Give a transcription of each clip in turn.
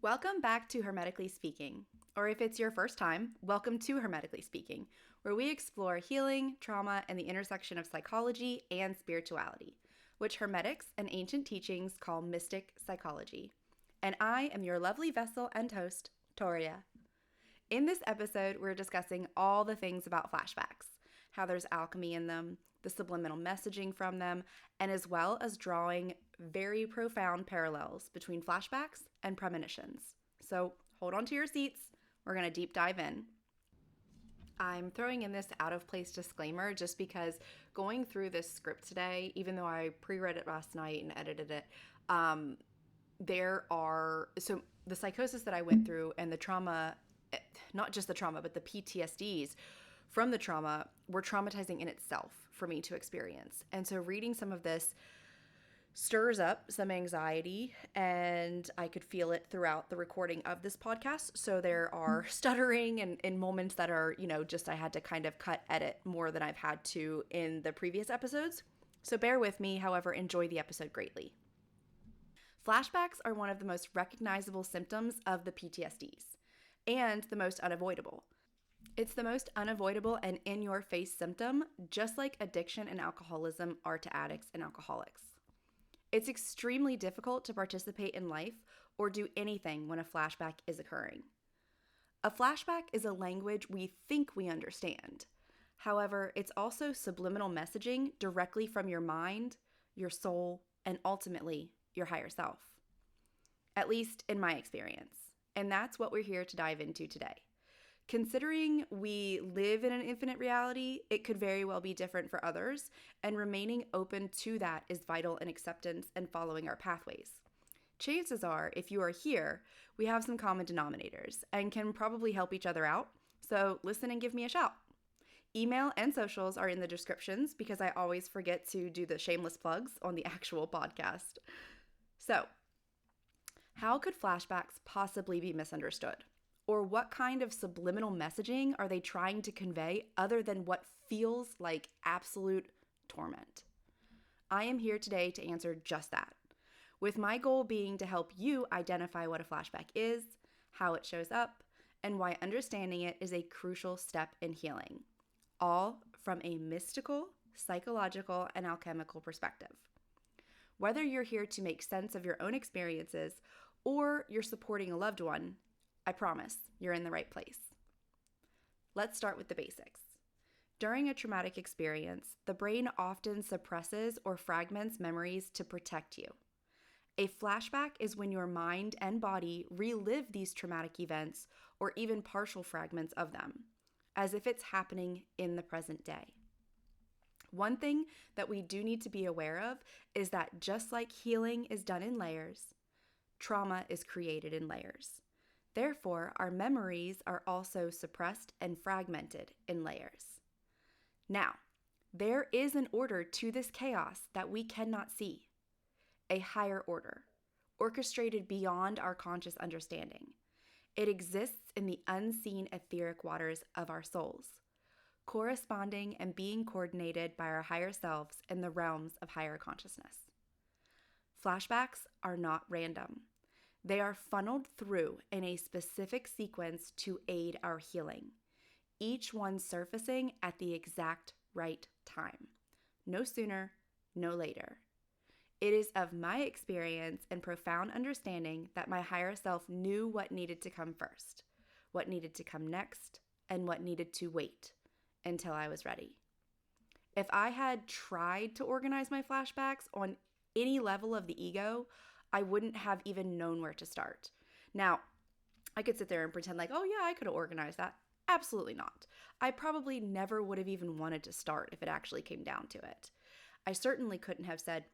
Welcome back to Hermetically Speaking, or if it's your first time, welcome to Hermetically Speaking, where we explore healing, trauma, and the intersection of psychology and spirituality, which Hermetics and ancient teachings call mystic psychology. And I am your lovely vessel and host, Toria. In this episode, we're discussing all the things about flashbacks, how there's alchemy in them, the subliminal messaging from them, and as well as drawing very profound parallels between flashbacks and premonitions. So hold on to your seats. We're going to deep dive in. I'm throwing in this out of place disclaimer just because going through this script today, even though I pre-read it last night and edited it, so the psychosis that I went through and the trauma, not just the trauma, but the PTSDs from the trauma were traumatizing in itself for me to experience. And so reading some of this stirs up some anxiety, and I could feel it throughout the recording of this podcast. So there are stuttering and moments that are, just I had to kind of edit more than I've had to in the previous episodes. So bear with me, however, enjoy the episode greatly. Flashbacks are one of the most recognizable symptoms of the PTSDs and the most unavoidable. It's the most unavoidable and in-your-face symptom, just like addiction and alcoholism are to addicts and alcoholics. It's extremely difficult to participate in life or do anything when a flashback is occurring. A flashback is a language we think we understand. However, it's also subliminal messaging directly from your mind, your soul, and ultimately, your higher self. At least in my experience. And that's what we're here to dive into today. Considering we live in an infinite reality, it could very well be different for others, and remaining open to that is vital in acceptance and following our pathways. Chances are, if you are here, we have some common denominators and can probably help each other out, so listen and give me a shout. Email and socials are in the descriptions because I always forget to do the shameless plugs on the actual podcast. So, how could flashbacks possibly be misunderstood? Or what kind of subliminal messaging are they trying to convey other than what feels like absolute torment? I am here today to answer just that, with my goal being to help you identify what a flashback is, how it shows up, and why understanding it is a crucial step in healing, all from a mystical, psychological, and alchemical perspective. Whether you're here to make sense of your own experiences or you're supporting a loved one, I promise you're in the right place. Let's start with the basics. During a traumatic experience, the brain often suppresses or fragments memories to protect you. A flashback is when your mind and body relive these traumatic events or even partial fragments of them, as if it's happening in the present day. One thing that we do need to be aware of is that just like healing is done in layers, trauma is created in layers. Therefore, our memories are also suppressed and fragmented in layers. Now, there is an order to this chaos that we cannot see, a higher order, orchestrated beyond our conscious understanding. It exists in the unseen etheric waters of our souls, corresponding and being coordinated by our higher selves in the realms of higher consciousness. Flashbacks are not random. They are funneled through in a specific sequence to aid our healing, each one surfacing at the exact right time. No sooner, no later. It is of my experience and profound understanding that my higher self knew what needed to come first, what needed to come next, and what needed to wait until I was ready. If I had tried to organize my flashbacks on any level of the ego, I wouldn't have even known where to start. Now, I could sit there and pretend like, oh yeah, I could have organized that. Absolutely not. I probably never would have even wanted to start if it actually came down to it. I certainly couldn't have said,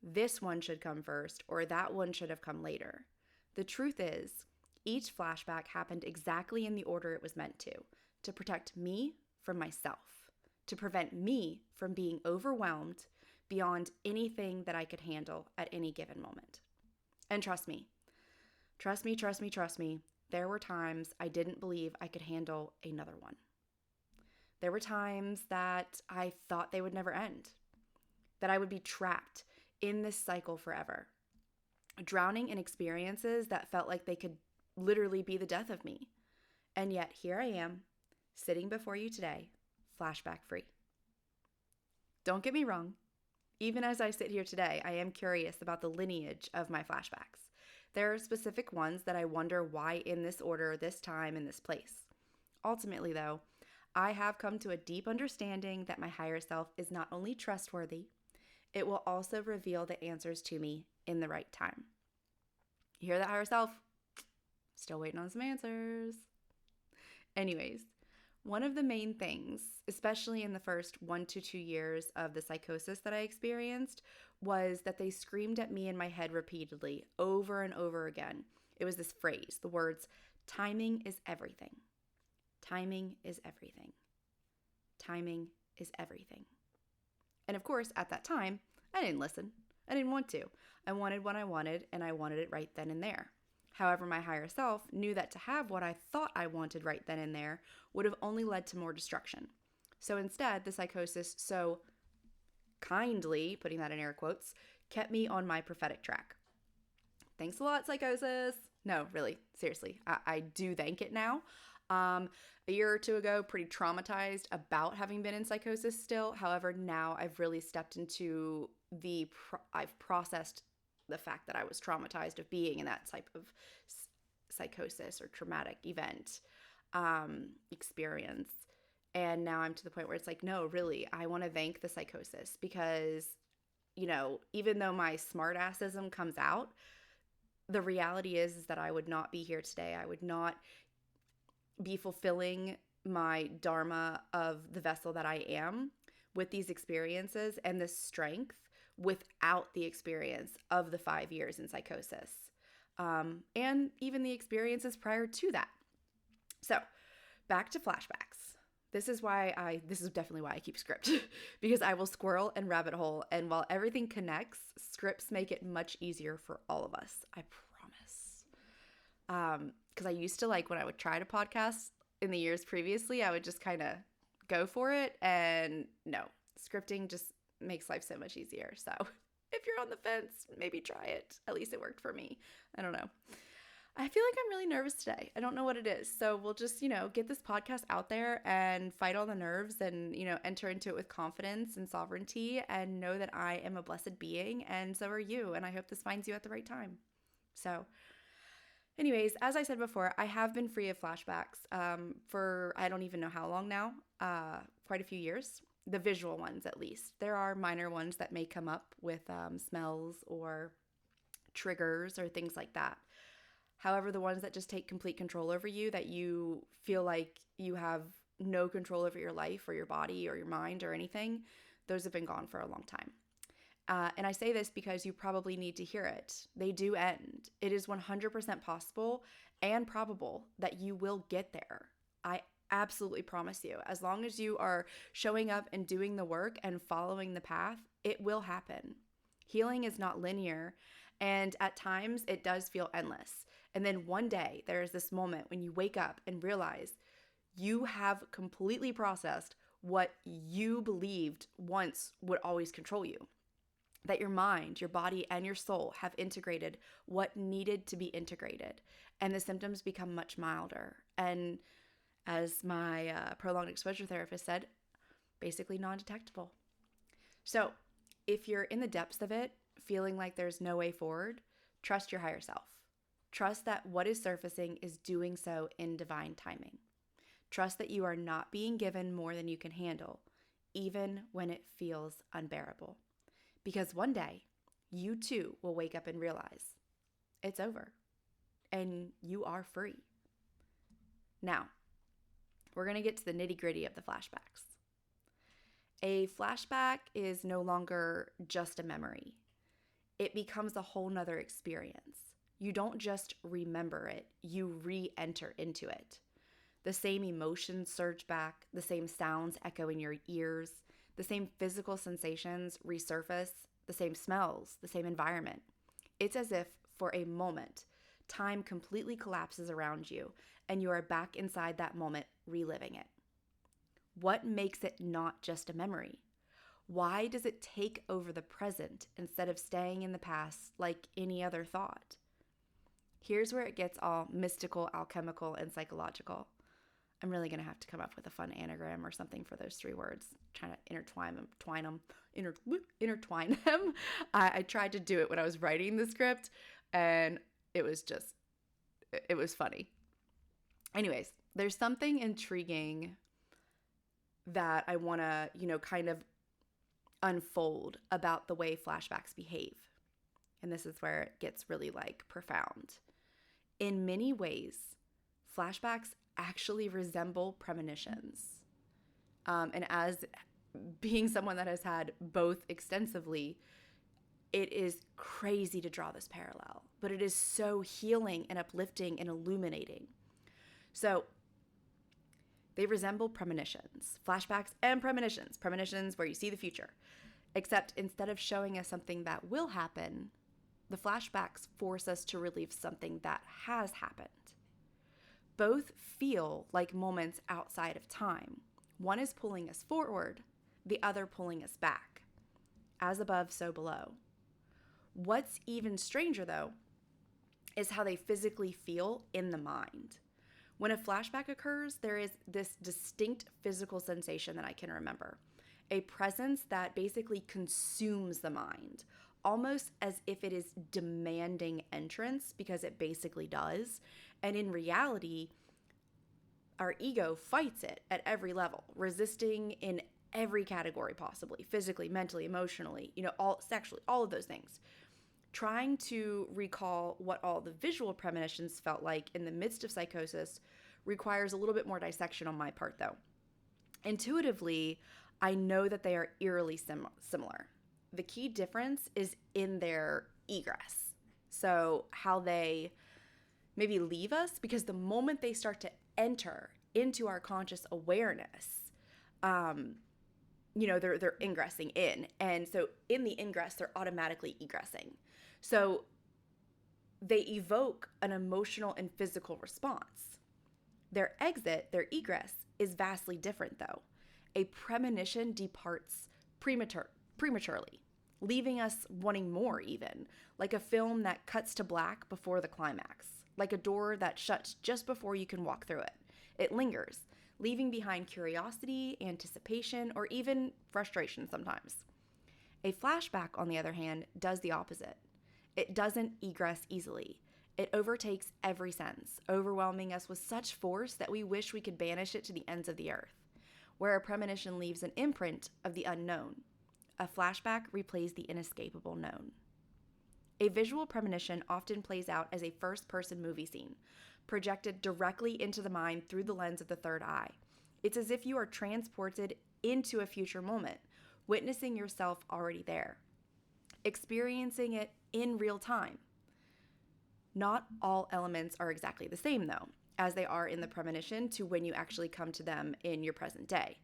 this one should come first or that one should have come later. The truth is, each flashback happened exactly in the order it was meant to protect me from myself, to prevent me from being overwhelmed beyond anything that I could handle at any given moment. And trust me, there were times I didn't believe I could handle another one. There were times that I thought they would never end, that I would be trapped in this cycle forever, drowning in experiences that felt like they could literally be the death of me. And yet here I am, sitting before you today, flashback free. Don't get me wrong. Even as I sit here today, I am curious about the lineage of my flashbacks. There are specific ones that I wonder why in this order, this time, in this place. Ultimately, though, I have come to a deep understanding that my higher self is not only trustworthy, it will also reveal the answers to me in the right time. You hear that, higher self? Still waiting on some answers. Anyways, one of the main things, especially in the first 1 to 2 years of the psychosis that I experienced, was that they screamed at me in my head repeatedly, over and over again. It was this phrase, the words, timing is everything. Timing is everything. Timing is everything. And of course, at that time, I didn't listen. I didn't want to. I wanted what I wanted, and I wanted it right then and there. However, my higher self knew that to have what I thought I wanted right then and there would have only led to more destruction. So instead, the psychosis so kindly, putting that in air quotes, kept me on my prophetic track. Thanks a lot, psychosis. No, really, seriously, I do thank it now. A year or two ago, pretty traumatized about having been in psychosis still. However, now I've really stepped into I've processed the fact that I was traumatized of being in that type of psychosis or traumatic event experience. And now I'm to the point where it's like, no, really, I want to thank the psychosis because, even though my smartassism comes out, the reality is that I would not be here today. I would not be fulfilling my dharma of the vessel that I am with these experiences and this strength without the experience of the 5 years in psychosis, and even the experiences prior to that. So back to flashbacks. This is definitely why I keep script because I will squirrel and rabbit hole. And while everything connects, scripts make it much easier for all of us. I promise. Because I used to when I would try to podcast in the years previously, I would just kind of go for it. And no, scripting just makes life so much easier. So if you're on the fence, maybe try it. At least it worked for me. I don't know. I feel like I'm really nervous today. I don't know what it is. So we'll just, get this podcast out there and fight all the nerves and, enter into it with confidence and sovereignty and know that I am a blessed being and so are you. And I hope this finds you at the right time. So anyways, as I said before, I have been free of flashbacks for I don't even know how long now, quite a few years. The visual ones, at least. There are minor ones that may come up with smells or triggers or things like that. However, the ones that just take complete control over you, that you feel like you have no control over your life or your body or your mind or anything, those have been gone for a long time. And I say this because you probably need to hear it. They do end. It is 100% possible and probable that you will get there. I absolutely promise you. As long as you are showing up and doing the work and following the path, it will happen. Healing is not linear, and at times it does feel endless. And then one day there is this moment when you wake up and realize you have completely processed what you believed once would always control you. That your mind, your body, and your soul have integrated what needed to be integrated, and the symptoms become much milder. And as my prolonged exposure therapist said, basically non-detectable. So if you're in the depths of it, feeling like there's no way forward, trust your higher self. Trust that what is surfacing is doing so in divine timing. Trust that you are not being given more than you can handle, even when it feels unbearable. Because one day, you too will wake up and realize it's over and you are free. Now, we're going to get to the nitty-gritty of the flashbacks. A flashback is no longer just a memory. It becomes a whole nother experience. You don't just remember it, you re-enter into it. The same emotions surge back, the same sounds echo in your ears, the same physical sensations resurface, the same smells, the same environment. It's as if, for a moment, time completely collapses around you and you are back inside that moment, reliving it. What makes it not just a memory? Why does it take over the present instead of staying in the past like any other thought? Here's where it gets all mystical, alchemical, and psychological. I'm really going to have to come up with a fun anagram or something for those 3 words. Trying to intertwine them. I tried to do it when I was writing the script, and it was funny. Anyways, there's something intriguing that I want to, kind of unfold about the way flashbacks behave. And this is where it gets really profound. In many ways, flashbacks actually resemble premonitions. And as being someone that has had both extensively, it is crazy to draw this parallel, but it is so healing and uplifting and illuminating. So they resemble premonitions, flashbacks and premonitions. Premonitions where you see the future, except instead of showing us something that will happen, the flashbacks force us to relive something that has happened. Both feel like moments outside of time. One is pulling us forward, the other pulling us back. As above, so below. What's even stranger, though, is how they physically feel in the mind. When a flashback occurs, there is this distinct physical sensation that I can remember. A presence that basically consumes the mind, almost as if it is demanding entrance, because it basically does. And in reality, our ego fights it at every level, resisting in every category possibly, physically, mentally, emotionally, all sexually, all of those things. Trying to recall what all the visual premonitions felt like in the midst of psychosis requires a little bit more dissection on my part, though. Intuitively, I know that they are eerily similar. The key difference is in their egress. So how they maybe leave us, because the moment they start to enter into our conscious awareness, they're ingressing in. And so in the ingress, they're automatically egressing. So they evoke an emotional and physical response. Their exit, their egress, is vastly different, though. A premonition departs prematurely, leaving us wanting more even, like a film that cuts to black before the climax, like a door that shuts just before you can walk through it. It lingers, leaving behind curiosity, anticipation, or even frustration sometimes. A flashback, on the other hand, does the opposite. It doesn't egress easily. It overtakes every sense, overwhelming us with such force that we wish we could banish it to the ends of the earth. Where a premonition leaves an imprint of the unknown, a flashback replays the inescapable known. A visual premonition often plays out as a first-person movie scene, projected directly into the mind through the lens of the third eye. It's as if you are transported into a future moment, witnessing yourself already there, experiencing it in real time. Not all elements are exactly the same, though, as they are in the premonition to when you actually come to them in your present day.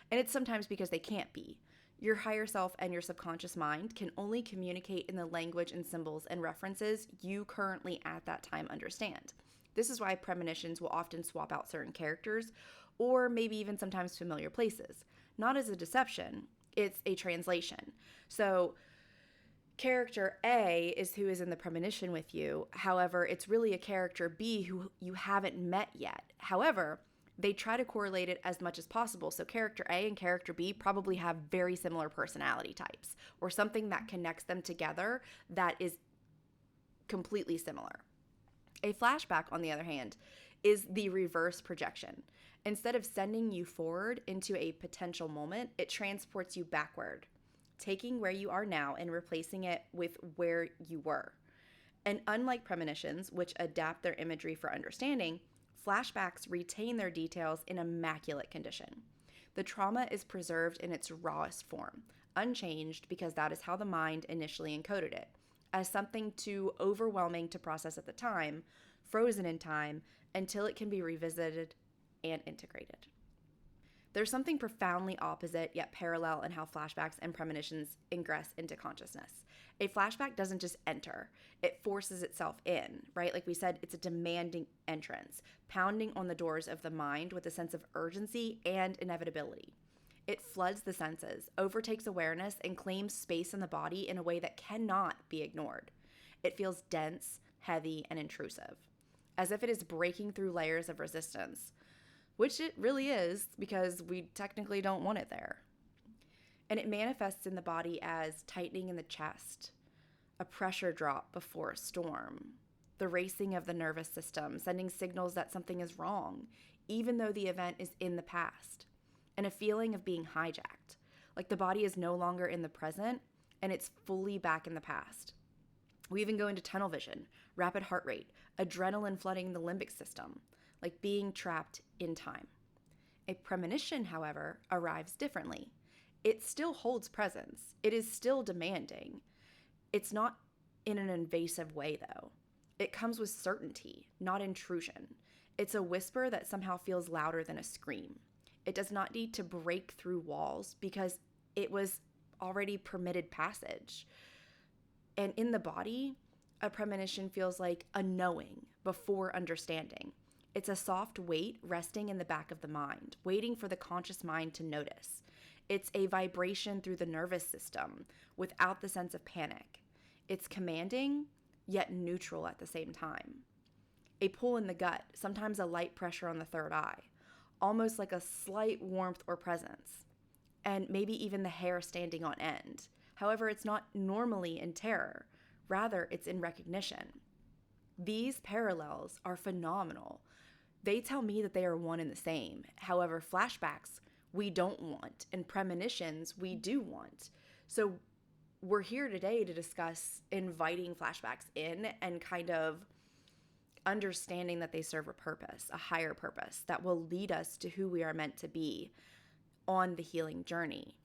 And it's sometimes because they can't be. Your higher self and your subconscious mind can only communicate in the language and symbols and references you currently at that time understand. This is why premonitions will often swap out certain characters or maybe even sometimes familiar places. Not as a deception, it's a translation. So character A is who is in the premonition with you. However, it's really a character B who you haven't met yet. However, they try to correlate it as much as possible. So character A and character B probably have very similar personality types or something that connects them together that is completely similar. A flashback, on the other hand, is the reverse projection. Instead of sending you forward into a potential moment, it transports you backward, taking where you are now and replacing it with where you were. And unlike premonitions, which adapt their imagery for understanding, flashbacks retain their details in immaculate condition. The trauma is preserved in its rawest form, unchanged because that is how the mind initially encoded it, as something too overwhelming to process at the time, frozen in time, until it can be revisited and integrated. There's something profoundly opposite yet parallel in how flashbacks and premonitions ingress into consciousness. A flashback doesn't just enter, it forces itself in, right? Like we said, it's a demanding entrance, pounding on the doors of the mind with a sense of urgency and inevitability. It floods the senses, overtakes awareness, and claims space in the body in a way that cannot be ignored. It feels dense, heavy, and intrusive, as if it is breaking through layers of resistance, which it really is because we technically don't want it there. And it manifests in the body as tightening in the chest, a pressure drop before a storm, the racing of the nervous system, sending signals that something is wrong, even though the event is in the past, and a feeling of being hijacked, like the body is no longer in the present and it's fully back in the past. We even go into tunnel vision, rapid heart rate, adrenaline flooding the limbic system, like being trapped in time. A premonition, however, arrives differently. It still holds presence. It is still demanding. It's not in an invasive way, though. It comes with certainty, not intrusion. It's a whisper that somehow feels louder than a scream. It does not need to break through walls because it was already permitted passage. And in the body, a premonition feels like a knowing before understanding. It's a soft weight resting in the back of the mind, waiting for the conscious mind to notice. It's a vibration through the nervous system without the sense of panic. It's commanding, yet neutral at the same time. A pull in the gut, sometimes a light pressure on the third eye, almost like a slight warmth or presence, and maybe even the hair standing on end. However, it's not normally in terror. Rather, it's in recognition. These parallels are phenomenal. They tell me that they are one and the same. However, flashbacks we don't want, and premonitions we do want. So we're here today to discuss inviting flashbacks in and kind of understanding that they serve a purpose, a higher purpose that will lead us to who we are meant to be on the healing journey.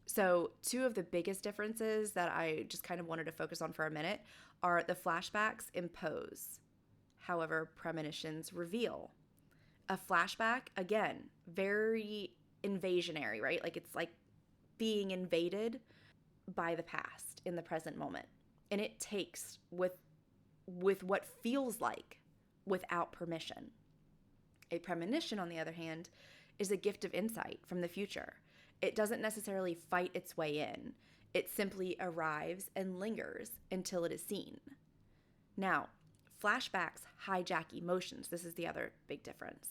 So two of the biggest differences that I just kind of wanted to focus on for a minute are the flashbacks impose. However, premonitions reveal. A flashback, again, very invasionary, right? Like it's like being invaded by the past in the present moment. And it takes with what feels like without permission. A premonition, on the other hand, is a gift of insight from the future. It doesn't necessarily fight its way in. It simply arrives and lingers until it is seen. Now, flashbacks hijack emotions. This is the other big difference.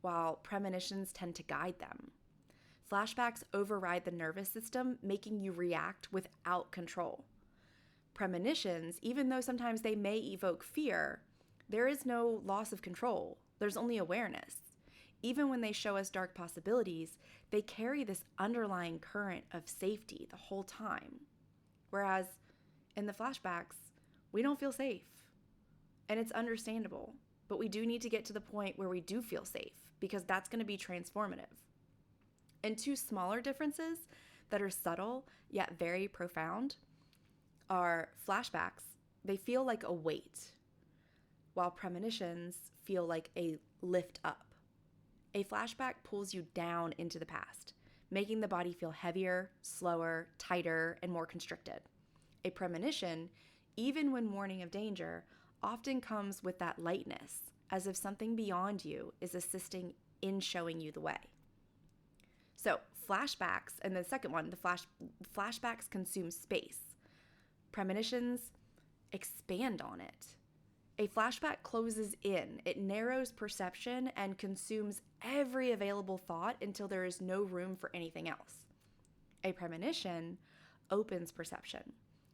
While premonitions tend to guide them. Flashbacks override the nervous system, making you react without control. Premonitions, even though sometimes they may evoke fear, there is no loss of control. There's only awareness. Even when they show us dark possibilities, they carry this underlying current of safety the whole time. Whereas in the flashbacks, we don't feel safe. And it's understandable. But we do need to get to the point where we do feel safe, because that's going to be transformative. And two smaller differences that are subtle yet very profound are flashbacks. They feel like a weight, while premonitions feel like a lift up. A flashback pulls you down into the past, making the body feel heavier, slower, tighter, and more constricted. A premonition, even when warning of danger, often comes with that lightness, as if something beyond you is assisting in showing you the way. So flashbacks, and the second one, flashbacks consume space. Premonitions expand on it. A flashback closes in, it narrows perception and consumes every available thought until there is no room for anything else. A premonition opens perception,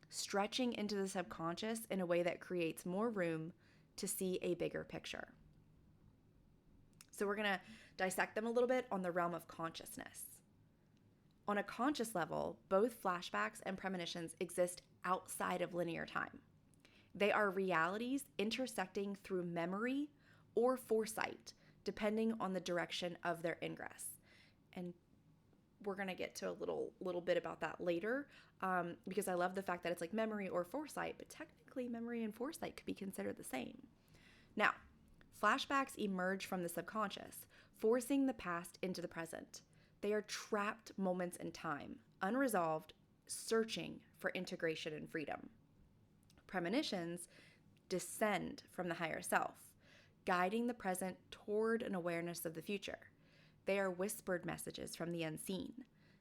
stretching into the subconscious in a way that creates more room to see a bigger picture. So we're going to dissect them a little bit on the realm of consciousness. On a conscious level, both flashbacks and premonitions exist outside of linear time. They are realities intersecting through memory or foresight, depending on the direction of their ingress. And we're going to get to a little bit about that later, because I love the fact that it's like memory or foresight, but technically memory and foresight could be considered the same. Now, flashbacks emerge from the subconscious, forcing the past into the present. They are trapped moments in time, unresolved, searching for integration and freedom. Premonitions descend from the higher self, guiding the present toward an awareness of the future. They are whispered messages from the unseen,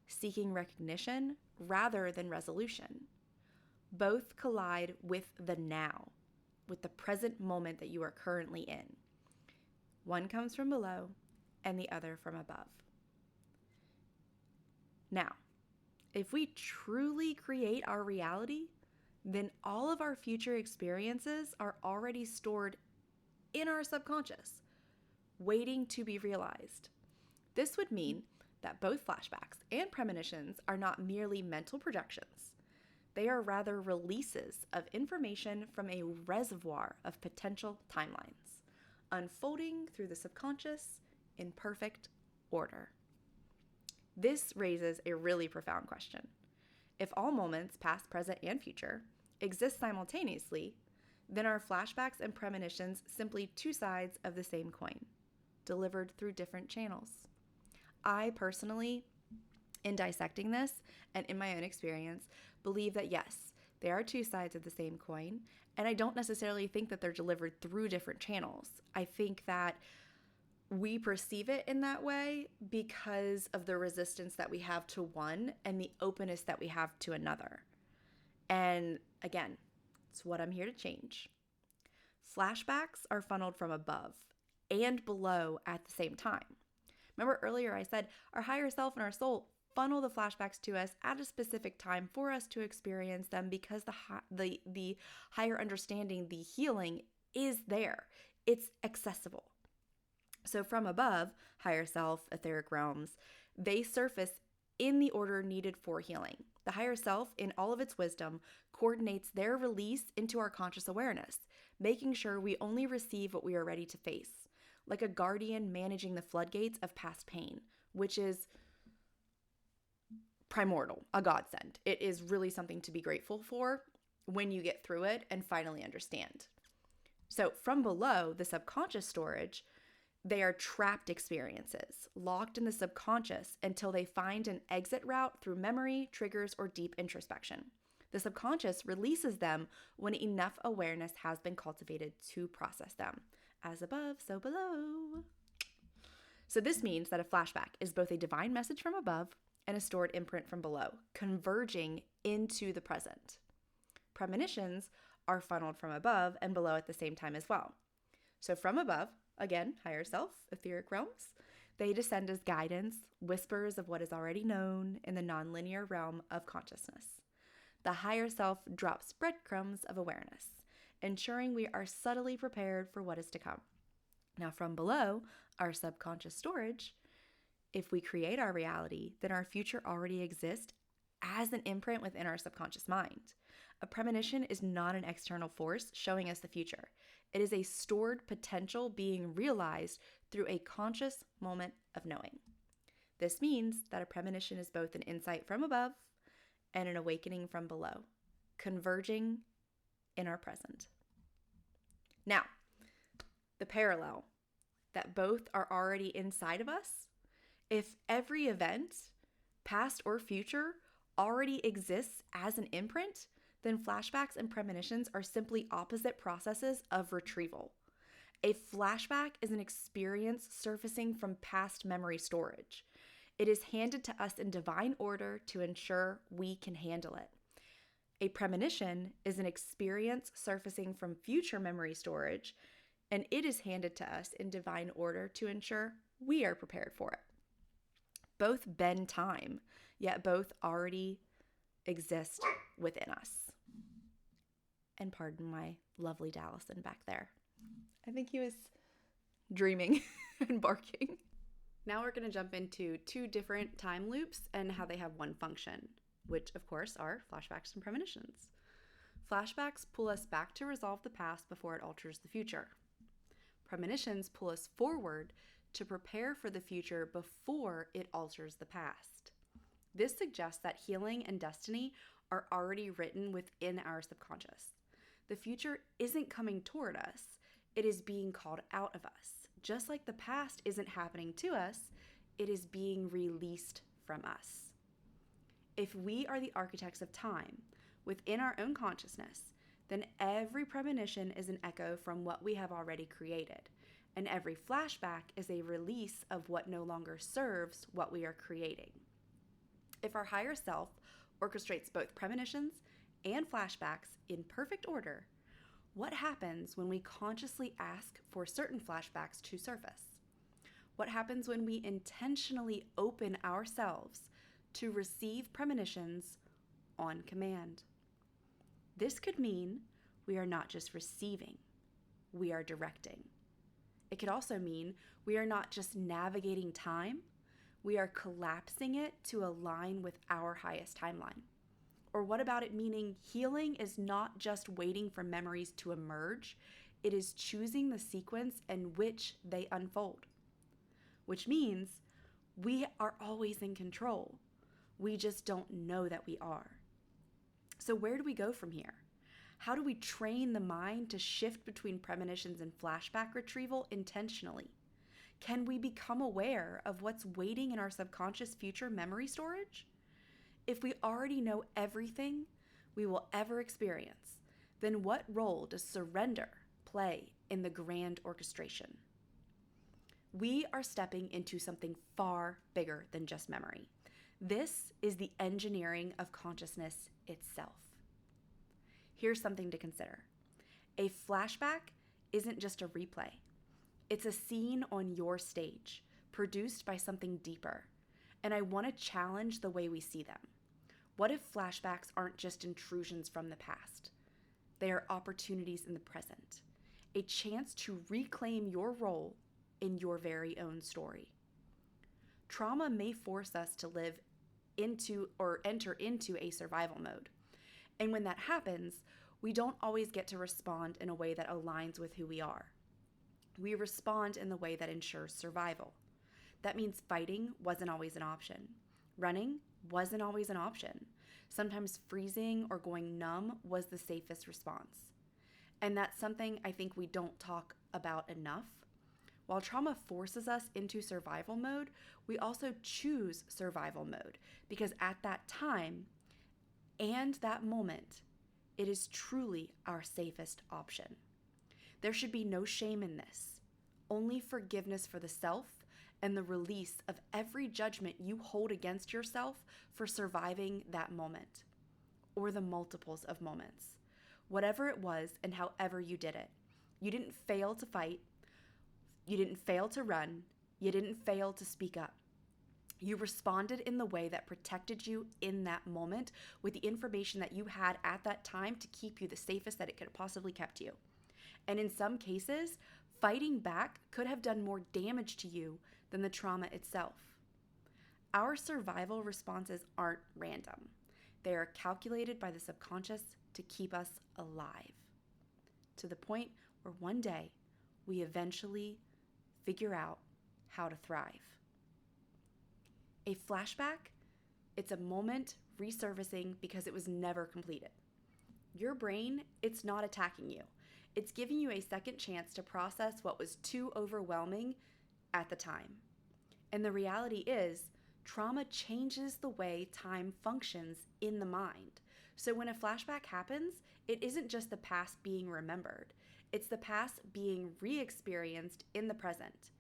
seeking recognition rather than resolution. Both collide with the now, with the present moment that you are currently in. One comes from below and the other from above. Now, if we truly create our reality, then all of our future experiences are already stored in our subconscious, waiting to be realized. This would mean that both flashbacks and premonitions are not merely mental projections. They are rather releases of information from a reservoir of potential timelines, unfolding through the subconscious in perfect order. This raises a really profound question. If all moments, past, present, and future, exist simultaneously, then are flashbacks and premonitions simply two sides of the same coin, delivered through different channels? I personally, in dissecting this and in my own experience, believe that yes, there are two sides of the same coin, and I don't necessarily think that they're delivered through different channels. I think that we perceive it in that way because of the resistance that we have to one and the openness that we have to another. And again, it's what I'm here to change. Flashbacks are funneled from above and below at the same time. Remember earlier I said our higher self and our soul funnel the flashbacks to us at a specific time for us to experience them because the higher understanding, the healing is there. It's accessible. So from above, higher self, etheric realms, they surface in the order needed for healing. The higher self, in all of its wisdom, coordinates their release into our conscious awareness, making sure we only receive what we are ready to face, like a guardian managing the floodgates of past pain, which is primordial, a godsend. It is really something to be grateful for when you get through it and finally understand. So from below, the subconscious storage, they are trapped experiences, locked in the subconscious until they find an exit route through memory, triggers, or deep introspection. The subconscious releases them when enough awareness has been cultivated to process them. As above, so below. So this means that a flashback is both a divine message from above and a stored imprint from below, converging into the present. Premonitions are funneled from above and below at the same time as well. So from above, again, higher self, etheric realms, they descend as guidance, whispers of what is already known in the nonlinear realm of consciousness. The higher self drops breadcrumbs of awareness, ensuring we are subtly prepared for what is to come. Now from below, our subconscious storage, if we create our reality, then our future already exists as an imprint within our subconscious mind. A premonition is not an external force showing us the future. It is a stored potential being realized through a conscious moment of knowing. This means that a premonition is both an insight from above and an awakening from below, converging in our present. Now, the parallel that both are already inside of us. If every event, past or future, already exists as an imprint, then flashbacks and premonitions are simply opposite processes of retrieval. A flashback is an experience surfacing from past memory storage. It is handed to us in divine order to ensure we can handle it. A premonition is an experience surfacing from future memory storage, and it is handed to us in divine order to ensure we are prepared for it. Both bend time, yet both already exist within us. And pardon my lovely Dallison back there. I think he was dreaming and barking. Now we're going to jump into two different time loops and how they have one function, which of course are flashbacks and premonitions. Flashbacks pull us back to resolve the past before it alters the future. Premonitions pull us forward to prepare for the future before it alters the past. This suggests that healing and destiny are already written within our subconscious. The future isn't coming toward us, it is being called out of us. Just like the past isn't happening to us, it is being released from us. If we are the architects of time within our own consciousness, then every premonition is an echo from what we have already created, and every flashback is a release of what no longer serves what we are creating. If our higher self orchestrates both premonitions and flashbacks in perfect order, What happens when we consciously ask for certain flashbacks to surface? What happens when we intentionally open ourselves to receive premonitions on command? This could mean we are not just receiving, we are directing. It could also mean we are not just navigating time, we are collapsing it to align with our highest timeline. Or what about it meaning healing is not just waiting for memories to emerge, it is choosing the sequence in which they unfold. Which means we are always in control. We just don't know that we are. So where do we go from here? How do we train the mind to shift between premonitions and flashback retrieval intentionally? Can we become aware of what's waiting in our subconscious future memory storage? If we already know everything we will ever experience, then what role does surrender play in the grand orchestration? We are stepping into something far bigger than just memory. This is the engineering of consciousness itself. Here's something to consider. A flashback isn't just a replay. It's a scene on your stage, produced by something deeper. And I want to challenge the way we see them. What if flashbacks aren't just intrusions from the past? They are opportunities in the present, a chance to reclaim your role in your very own story. Trauma may force us to live into or enter into a survival mode. And when that happens, we don't always get to respond in a way that aligns with who we are. We respond in the way that ensures survival. That means fighting wasn't always an option. Running wasn't always an option. Sometimes freezing or going numb was the safest response. And that's something I think we don't talk about enough. While trauma forces us into survival mode, we also choose survival mode because at that time and that moment, it is truly our safest option. There should be no shame in this, only forgiveness for the self and the release of every judgment you hold against yourself for surviving that moment or the multiples of moments. Whatever it was and however you did it. You didn't fail to fight. You didn't fail to run. You didn't fail to speak up. You responded in the way that protected you in that moment with the information that you had at that time to keep you the safest that it could have possibly kept you. And in some cases, fighting back could have done more damage to you than the trauma itself. Our survival responses aren't random. They are calculated by the subconscious to keep us alive, to the point where one day we eventually figure out how to thrive. A flashback, it's a moment resurfacing because it was never completed. Your brain, it's not attacking you. It's giving you a second chance to process what was too overwhelming at the time. And the reality is, trauma changes the way time functions in the mind. So when a flashback happens, it isn't just the past being remembered. It's the past being re-experienced in the present.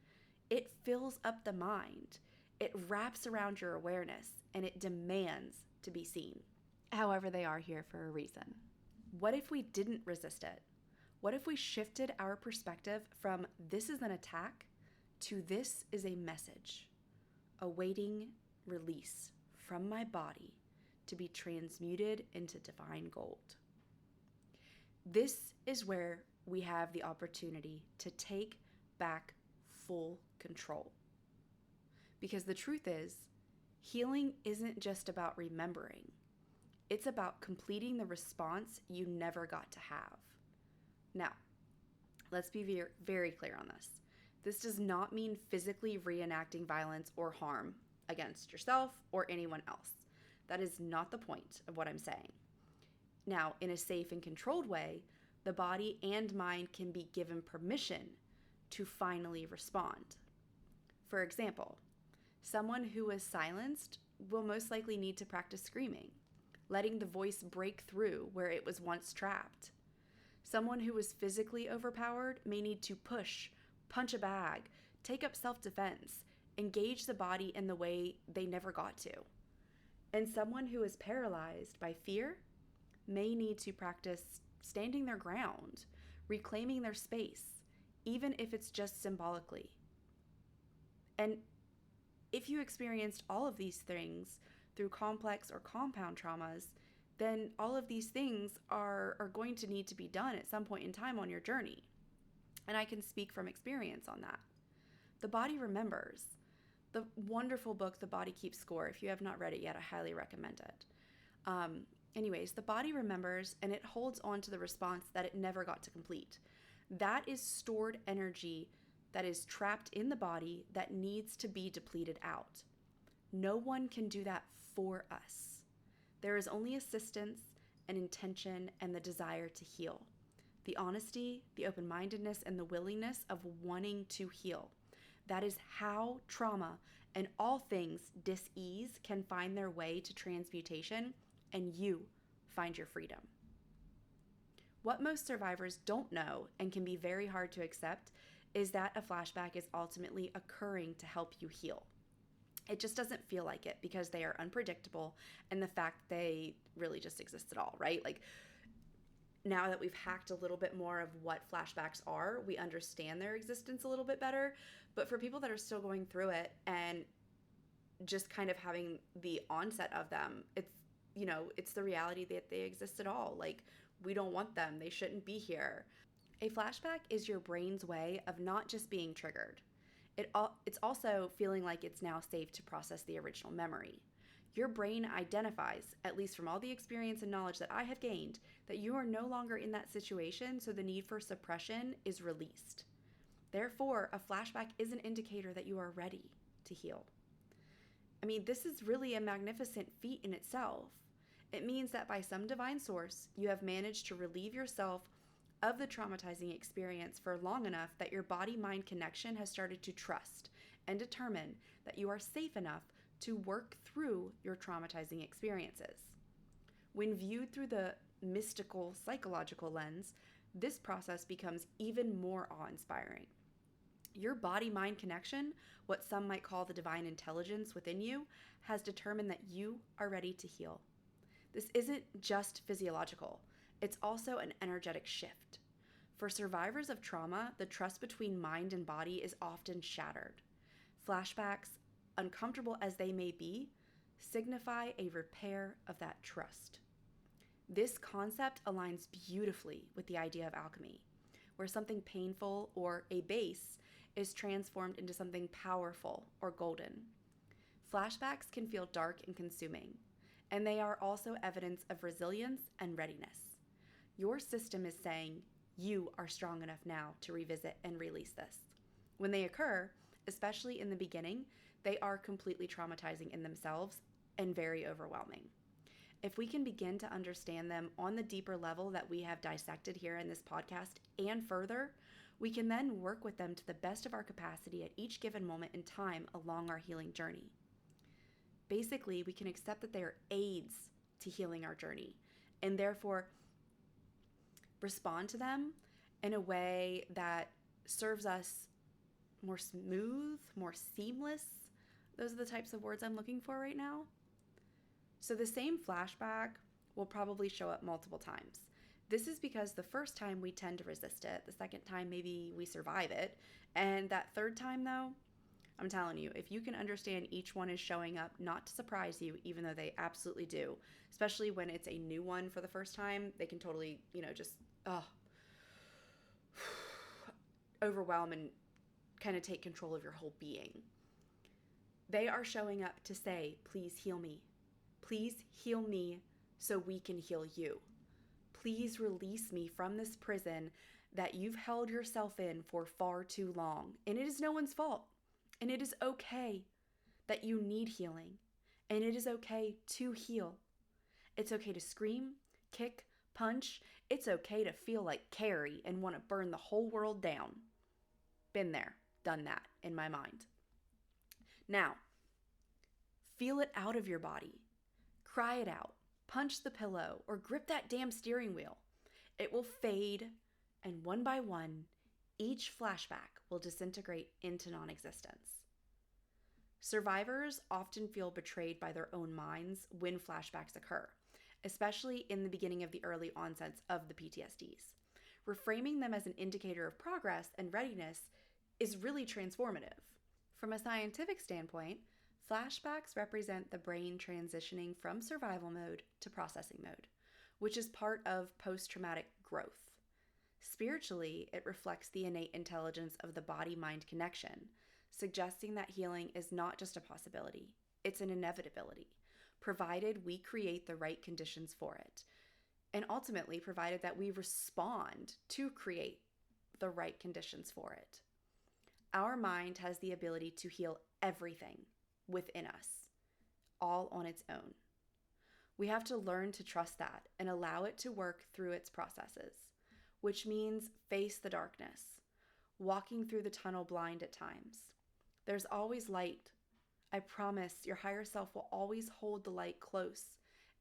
It fills up the mind. It wraps around your awareness, and it demands to be seen. However, they are here for a reason. What if we didn't resist it? What if we shifted our perspective from this is an attack to this is a message, awaiting release from my body to be transmuted into divine gold? This is where we have the opportunity to take back full control. Because the truth is, healing isn't just about remembering. It's about completing the response you never got to have. Now, let's be very, very clear on this. This does not mean physically reenacting violence or harm against yourself or anyone else. That is not the point of what I'm saying. Now, in a safe and controlled way, the body and mind can be given permission to finally respond. For example, someone who is silenced will most likely need to practice screaming, letting the voice break through where it was once trapped. Someone who is physically overpowered may need to push, punch a bag, take up self-defense, engage the body in the way they never got to. And someone who is paralyzed by fear may need to practice standing their ground, reclaiming their space, even if it's just symbolically. And if you experienced all of these things through complex or compound traumas, then all of these things are going to need to be done at some point in time on your journey. And I can speak from experience on that. The Body Remembers, the wonderful book, The Body Keeps Score. If you have not read it yet, I highly recommend it. Anyways, the body remembers, and it holds on to the response that it never got to complete. That is stored energy that is trapped in the body that needs to be depleted out. No one can do that for us. There is only assistance and intention and the desire to heal. The honesty, the open-mindedness, and the willingness of wanting to heal. That is how trauma and all things dis-ease can find their way to transmutation, and you find your freedom. What most survivors don't know and can be very hard to accept is that a flashback is ultimately occurring to help you heal. It just doesn't feel like it because they are unpredictable, and the fact they really just exist at all, right? Like, now that we've hacked a little bit more of what flashbacks are, we understand their existence a little bit better. But for people that are still going through it and just kind of having the onset of them, it's the reality that they exist at all. Like, we don't want them. They shouldn't be here. A flashback is your brain's way of not just being triggered. It's also feeling like it's now safe to process the original memory. Your brain identifies, at least from all the experience and knowledge that I have gained, that you are no longer in that situation, so the need for suppression is released. Therefore, a flashback is an indicator that you are ready to heal. I mean, this is really a magnificent feat in itself. It means that by some divine source, you have managed to relieve yourself of the traumatizing experience for long enough that your body-mind connection has started to trust and determine that you are safe enough to work through your traumatizing experiences. When viewed through the mystical, psychological lens, this process becomes even more awe-inspiring. Your body-mind connection, what some might call the divine intelligence within you, has determined that you are ready to heal. This isn't just physiological, it's also an energetic shift. For survivors of trauma, the trust between mind and body is often shattered. Flashbacks, uncomfortable as they may be, signify a repair of that trust. This concept aligns beautifully with the idea of alchemy, where something painful or a base is transformed into something powerful or golden. Flashbacks can feel dark and consuming, and they are also evidence of resilience and readiness. Your system is saying you are strong enough now to revisit and release this. When they occur, especially in the beginning, they are completely traumatizing in themselves and very overwhelming. If we can begin to understand them on the deeper level that we have dissected here in this podcast and further, we can then work with them to the best of our capacity at each given moment in time along our healing journey. Basically, we can accept that they are aids to healing our journey, and therefore respond to them in a way that serves us more smooth, more seamless. Those are the types of words I'm looking for right now. So the same flashback will probably show up multiple times. This is because the first time we tend to resist it, the second time maybe we survive it, and that third time though, I'm telling you, if you can understand each one is showing up not to surprise you, even though they absolutely do, especially when it's a new one for the first time, they can totally, just overwhelm and kind of take control of your whole being. They are showing up to say, please heal me. Please heal me so we can heal you. Please release me from this prison that you've held yourself in for far too long. And it is no one's fault. And it is okay that you need healing. And it is okay to heal. It's okay to scream, kick, punch. It's okay to feel like Carrie and want to burn the whole world down. Been there, done that in my mind. Now, feel it out of your body. Cry it out. Punch the pillow or grip that damn steering wheel. It will fade, and one by one, each flashback will disintegrate into non-existence. Survivors often feel betrayed by their own minds when flashbacks occur, especially in the beginning of the early onsets of the PTSDs. reframing them as an indicator of progress and readiness is really transformative. From a scientific standpoint, flashbacks represent the brain transitioning from survival mode to processing mode, which is part of post-traumatic growth. Spiritually, it reflects the innate intelligence of the body-mind connection, suggesting that healing is not just a possibility, it's an inevitability, provided we create the right conditions for it, and ultimately provided that we respond to create the right conditions for it. Our mind has the ability to heal everything within us, all on its own. We have to learn to trust that and allow it to work through its processes, which means face the darkness, walking through the tunnel blind at times. There's always light. I promise your higher self will always hold the light close,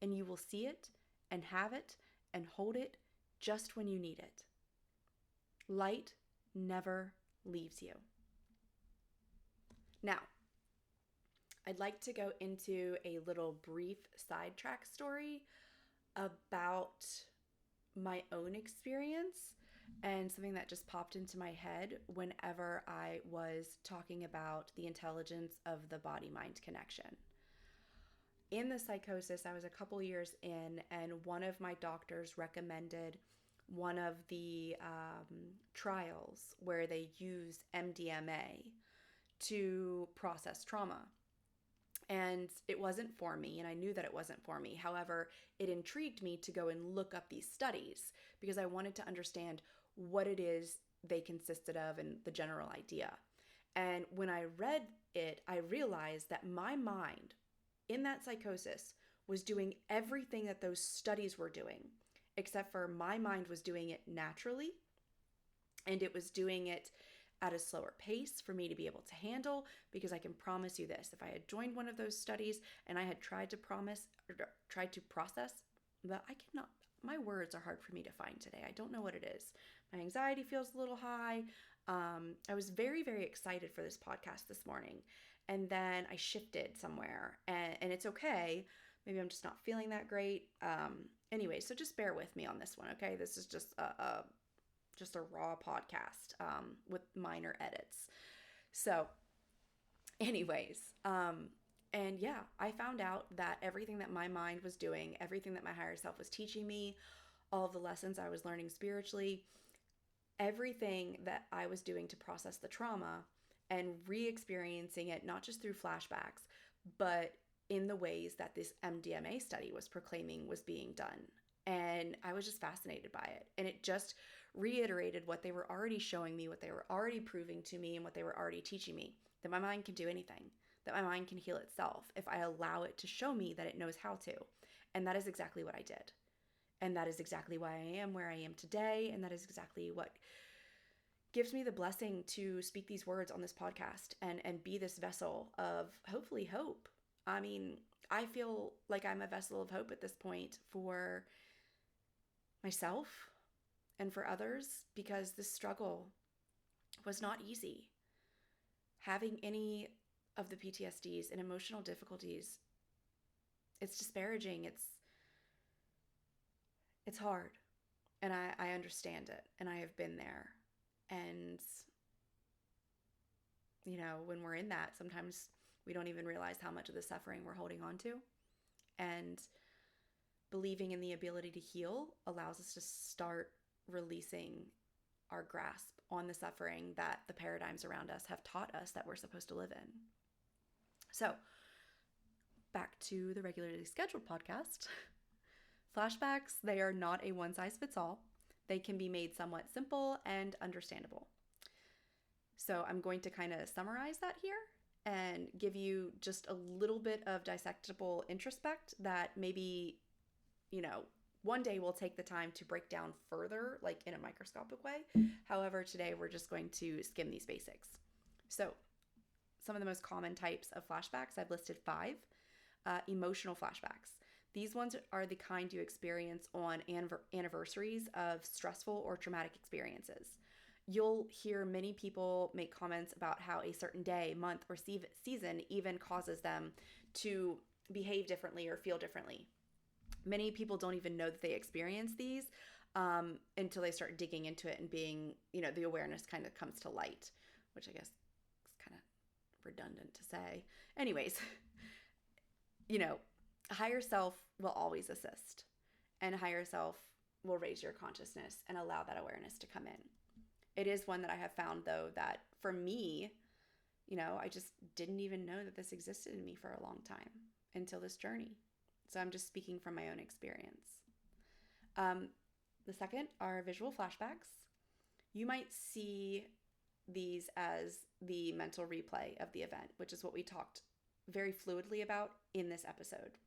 and you will see it and have it and hold it just when you need it. Light never leaves you. Now, I'd like to go into a little brief sidetrack story about my own experience and something that just popped into my head whenever I was talking about the intelligence of the body-mind connection. In the psychosis, I was a couple years in, and one of my doctors recommended one of the trials where they use MDMA to process trauma. And it wasn't for me, and I knew that it wasn't for me. However, it intrigued me to go and look up these studies because I wanted to understand what it is they consisted of and the general idea. And when I read it, I realized that my mind in that psychosis was doing everything that those studies were doing, except for my mind was doing it naturally, and it was doing it at a slower pace for me to be able to handle, because I can promise you this, if I had joined one of those studies and I had tried to process, but I cannot, my words are hard for me to find today. I don't know what it is. My anxiety feels a little high. I was very, very excited for this podcast this morning, and then I shifted somewhere, and it's okay. Maybe I'm just not feeling that great. Anyway, so just bear with me on this one, okay? This is just a raw podcast with minor edits. So anyways, and yeah, I found out that everything that my mind was doing, everything that my higher self was teaching me, all of the lessons I was learning spiritually, everything that I was doing to process the trauma and re-experiencing it, not just through flashbacks, but in the ways that this MDMA study was proclaiming was being done. And I was just fascinated by it. And it just reiterated what they were already showing me, what they were already proving to me, and what they were already teaching me, that my mind can do anything, that my mind can heal itself if I allow it to show me that it knows how to. And that is exactly what I did. And that is exactly why I am where I am today. And that is exactly what gives me the blessing to speak these words on this podcast and be this vessel of hopefully hope. I mean, I feel like I'm a vessel of hope at this point for myself and for others, because this struggle was not easy. Having any of the PTSDs and emotional difficulties, it's disparaging, it's hard, and I understand it, and I have been there. And you know, when we're in that, sometimes we don't even realize how much of the suffering we're holding on to. And believing in the ability to heal allows us to start releasing our grasp on the suffering that the paradigms around us have taught us that we're supposed to live in. So, back to the regularly scheduled podcast. Flashbacks, they are not a one-size-fits-all. They can be made somewhat simple and understandable. So I'm going to kind of summarize that here and give you just a little bit of dissectable introspect that maybe, you know, one day we'll take the time to break down further, like in a microscopic way. However, today we're just going to skim these basics. So some of the most common types of flashbacks, I've listed 5. Emotional flashbacks. These ones are the kind you experience on anniversaries of stressful or traumatic experiences. You'll hear many people make comments about how a certain day, month, or season even causes them to behave differently or feel differently. Many people don't even know that they experience these until they start digging into it and being, the awareness kind of comes to light, which I guess is kind of redundant to say. Anyways, higher self will always assist, and higher self will raise your consciousness and allow that awareness to come in. It is one that I have found, though, that for me, I just didn't even know that this existed in me for a long time until this journey. So I'm just speaking from my own experience. The second are visual flashbacks. You might see these as the mental replay of the event, which is what we talked very fluidly about in this episode.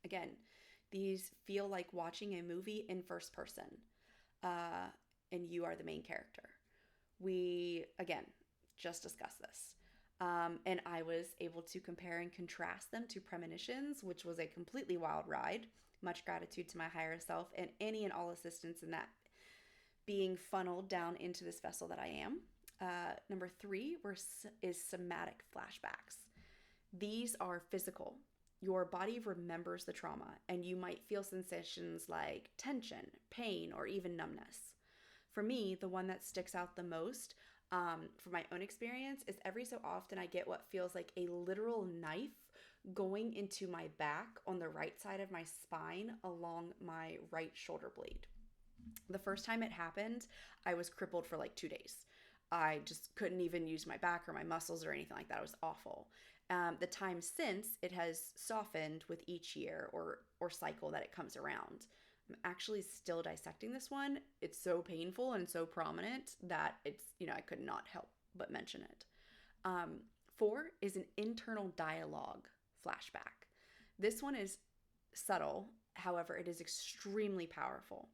Again, these feel like watching a movie in first person, and you are the main character. We, again, just discussed this. And I was able to compare and contrast them to Premonitions, which was a completely wild ride. Much gratitude to my higher self and any and all assistance in that being funneled down into this vessel that I am. Number 3 is somatic flashbacks. These are physical. Your body remembers the trauma, and you might feel sensations like tension, pain, or even numbness. For me, the one that sticks out the most from my own experience is every so often I get what feels like a literal knife going into my back on the right side of my spine along my right shoulder blade. The first time it happened, I was crippled for like 2 days. I just couldn't even use my back or my muscles or anything like that. It was awful. The time since, it has softened with each year or cycle that it comes around. I'm actually still dissecting this one. It's so painful and so prominent that it's, I could not help but mention it. 4 is an internal dialogue flashback. This one is subtle, however, it is extremely powerful.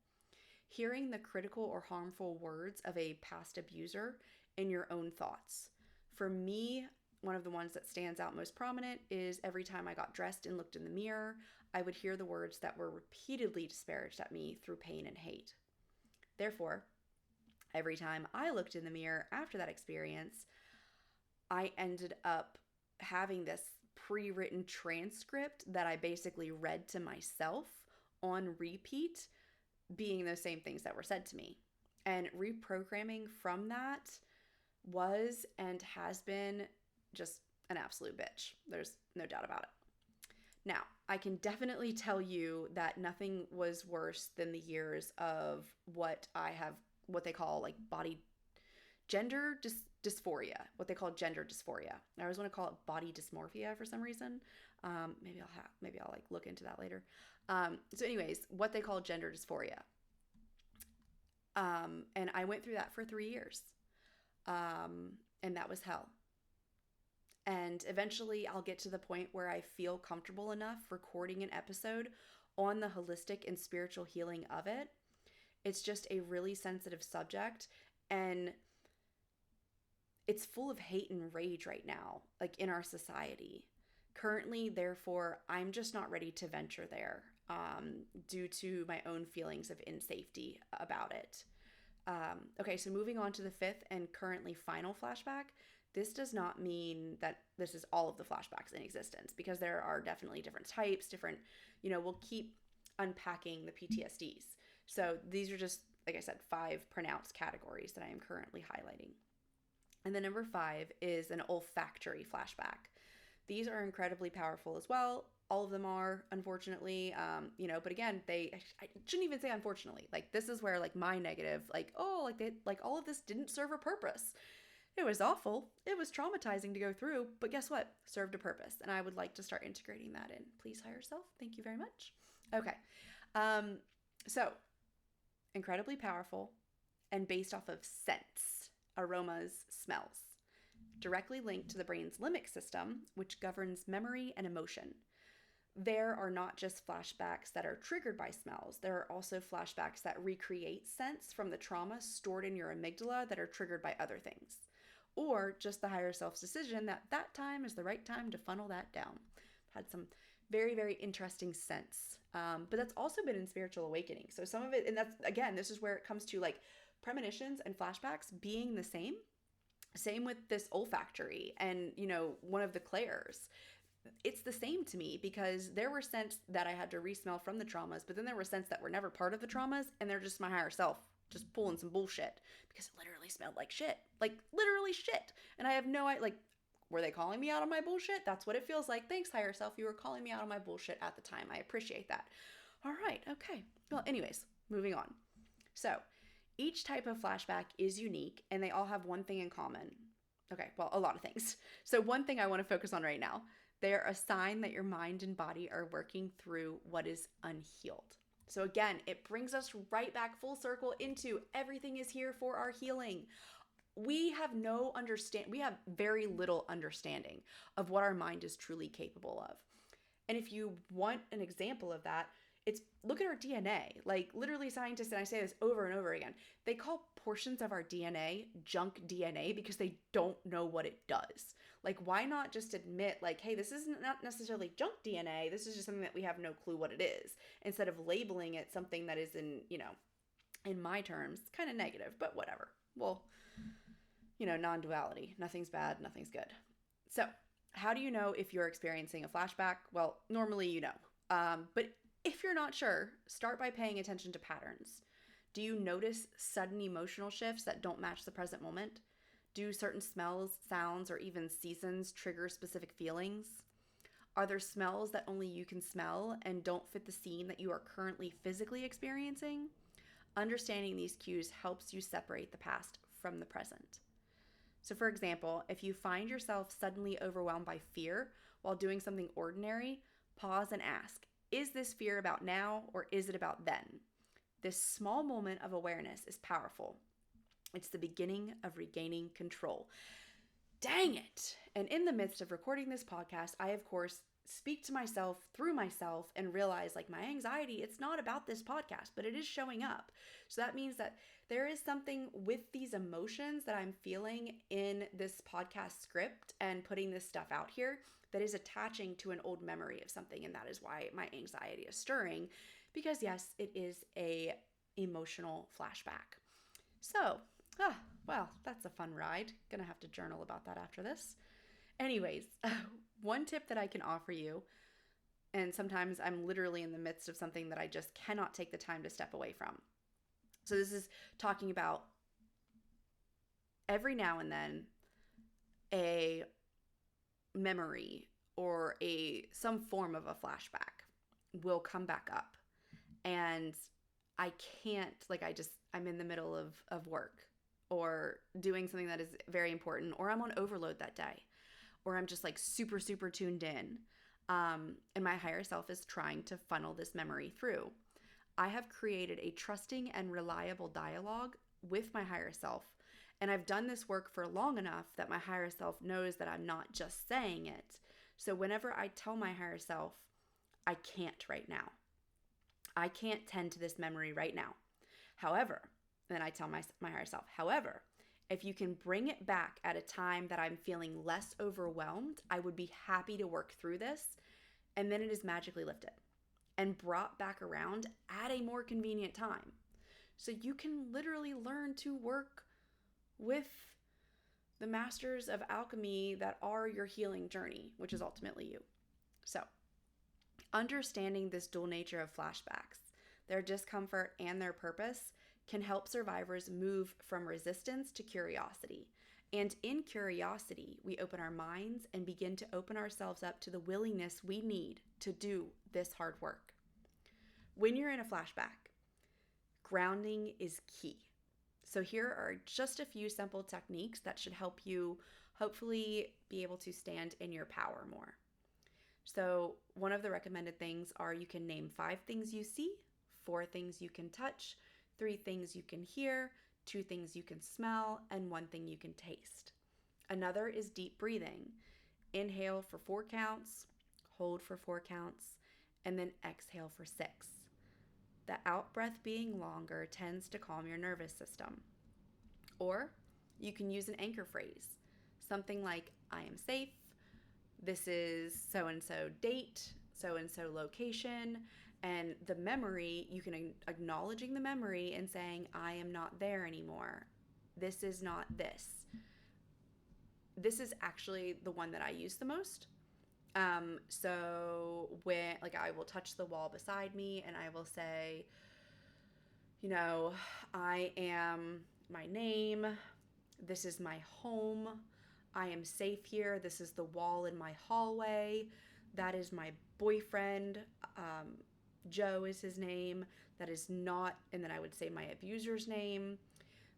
Hearing the critical or harmful words of a past abuser in your own thoughts. For me, one of the ones that stands out most prominent is every time I got dressed and looked in the mirror, I would hear the words that were repeatedly disparaged at me through pain and hate. Therefore, every time I looked in the mirror after that experience, I ended up having this pre-written transcript that I basically read to myself on repeat, being those same things that were said to me. And reprogramming from that was and has been just an absolute bitch. There's no doubt about it. Now, I can definitely tell you that nothing was worse than the years of what they call like gender dysphoria, what they call gender dysphoria. I always want to call it body dysmorphia for some reason. Maybe I'll like look into that later. So anyways, what they call gender dysphoria. And I went through that for 3 years. And that was hell. And eventually I'll get to the point where I feel comfortable enough recording an episode on the holistic and spiritual healing of it. It's just a really sensitive subject, and it's full of hate and rage right now, like in our society. Currently, therefore, I'm just not ready to venture there due to my own feelings of insafety about it. Okay, so moving on to the 5th and currently final flashback. This does not mean that this is all of the flashbacks in existence, because there are definitely different types, we'll keep unpacking the PTSDs. So these are just, like I said, 5 pronounced categories that I am currently highlighting. And the number 5 is an olfactory flashback. These are incredibly powerful as well. All of them are, unfortunately, but again, I shouldn't even say unfortunately. Like, this is where like my negative, all of this didn't serve a purpose. It was awful. It was traumatizing to go through, but guess what? Served a purpose. And I would like to start integrating that in. Please hire yourself. Thank you very much. Okay. So incredibly powerful and based off of scents, aromas, smells, directly linked to the brain's limbic system, which governs memory and emotion. There are not just flashbacks that are triggered by smells. There are also flashbacks that recreate scents from the trauma stored in your amygdala that are triggered by other things. Or just the higher self's decision that time is the right time to funnel that down. I've had some very, very interesting sense. But that's also been in spiritual awakening. So some of it, and that's, again, this is where it comes to like premonitions and flashbacks being the same. Same with this olfactory and, one of the clairs. it's the same to me, because there were scents that I had to re-smell from the traumas, but then there were scents that were never part of the traumas, and they're just my higher self just pulling some bullshit because it literally smelled like shit. Like, literally shit. And I have no idea, like, were they calling me out on my bullshit? That's what it feels like. Thanks, higher self. You were calling me out on my bullshit at the time. I appreciate that. All right. Okay. Well, anyways, moving on. So, each type of flashback is unique, and they all have one thing in common. Okay, well, a lot of things. So, one thing I want to focus on right now, they're a sign that your mind and body are working through what is unhealed. So again, it brings us right back full circle into everything is here for our healing. We have very little understanding of what our mind is truly capable of. And if you want an example of that, it's look at our DNA. Like, literally, scientists, and I say this over and over again, they call portions of our DNA junk DNA because they don't know what it does. Like, why not just admit, like, hey, this is not necessarily junk DNA. This is just something that we have no clue what it is, instead of labeling it something that is in my terms, kind of negative, but whatever. Well, non-duality. Nothing's bad, nothing's good. So, how do you know if you're experiencing a flashback? Well, normally you know. But if you're not sure, start by paying attention to patterns. Do you notice sudden emotional shifts that don't match the present moment? Do certain smells, sounds, or even seasons trigger specific feelings? Are there smells that only you can smell and don't fit the scene that you are currently physically experiencing? Understanding these cues helps you separate the past from the present. So, for example, if you find yourself suddenly overwhelmed by fear while doing something ordinary, pause and ask, is this fear about now or is it about then? This small moment of awareness is powerful. It's the beginning of regaining control. Dang it! And in the midst of recording this podcast, I, of course, speak to myself through myself and realize, like, my anxiety, it's not about this podcast, but it is showing up. So that means that there is something with these emotions that I'm feeling in this podcast script and putting this stuff out here that is attaching to an old memory of something. And that is why my anxiety is stirring, because yes, it is a emotional flashback. So, well, that's a fun ride. Gonna have to journal about that after this. Anyways, one tip that I can offer you, and sometimes I'm literally in the midst of something that I just cannot take the time to step away from. So this is talking about every now and then a memory or some form of a flashback will come back up, and I can't, like, I'm in the middle of work or doing something that is very important, or I'm on overload that day, or I'm just like super, super tuned in. And my higher self is trying to funnel this memory through. I have created a trusting and reliable dialogue with my higher self. And I've done this work for long enough that my higher self knows that I'm not just saying it. So whenever I tell my higher self, I can't right now. I can't tend to this memory right now. However, then I tell my higher self, however, if you can bring it back at a time that I'm feeling less overwhelmed, I would be happy to work through this. And then it is magically lifted and brought back around at a more convenient time. So you can literally learn to work with the masters of alchemy that are your healing journey, which is ultimately you. So, understanding this dual nature of flashbacks, their discomfort and their purpose, can help survivors move from resistance to curiosity. And in curiosity, we open our minds and begin to open ourselves up to the willingness we need to do this hard work. When you're in a flashback, grounding is key. So here are just a few simple techniques that should help you hopefully be able to stand in your power more. So one of the recommended things are you can name 5 things you see, 4 things you can touch, 3 things you can hear, 2 things you can smell, and 1 thing you can taste. Another is deep breathing. Inhale for 4 counts, hold for 4 counts, and then exhale for 6. The out breath being longer tends to calm your nervous system. Or you can use an anchor phrase, something like, I am safe, this is so-and-so date, so-and-so location, and the memory, you can acknowledging the memory and saying, I am not there anymore. This is not this. This is actually the one that I use the most. So when, like, I will touch the wall beside me and I will say, I am my name. This is my home. I am safe here. This is the wall in my hallway. That is my boyfriend. Joe is his name. That is not, and then I would say my abuser's name.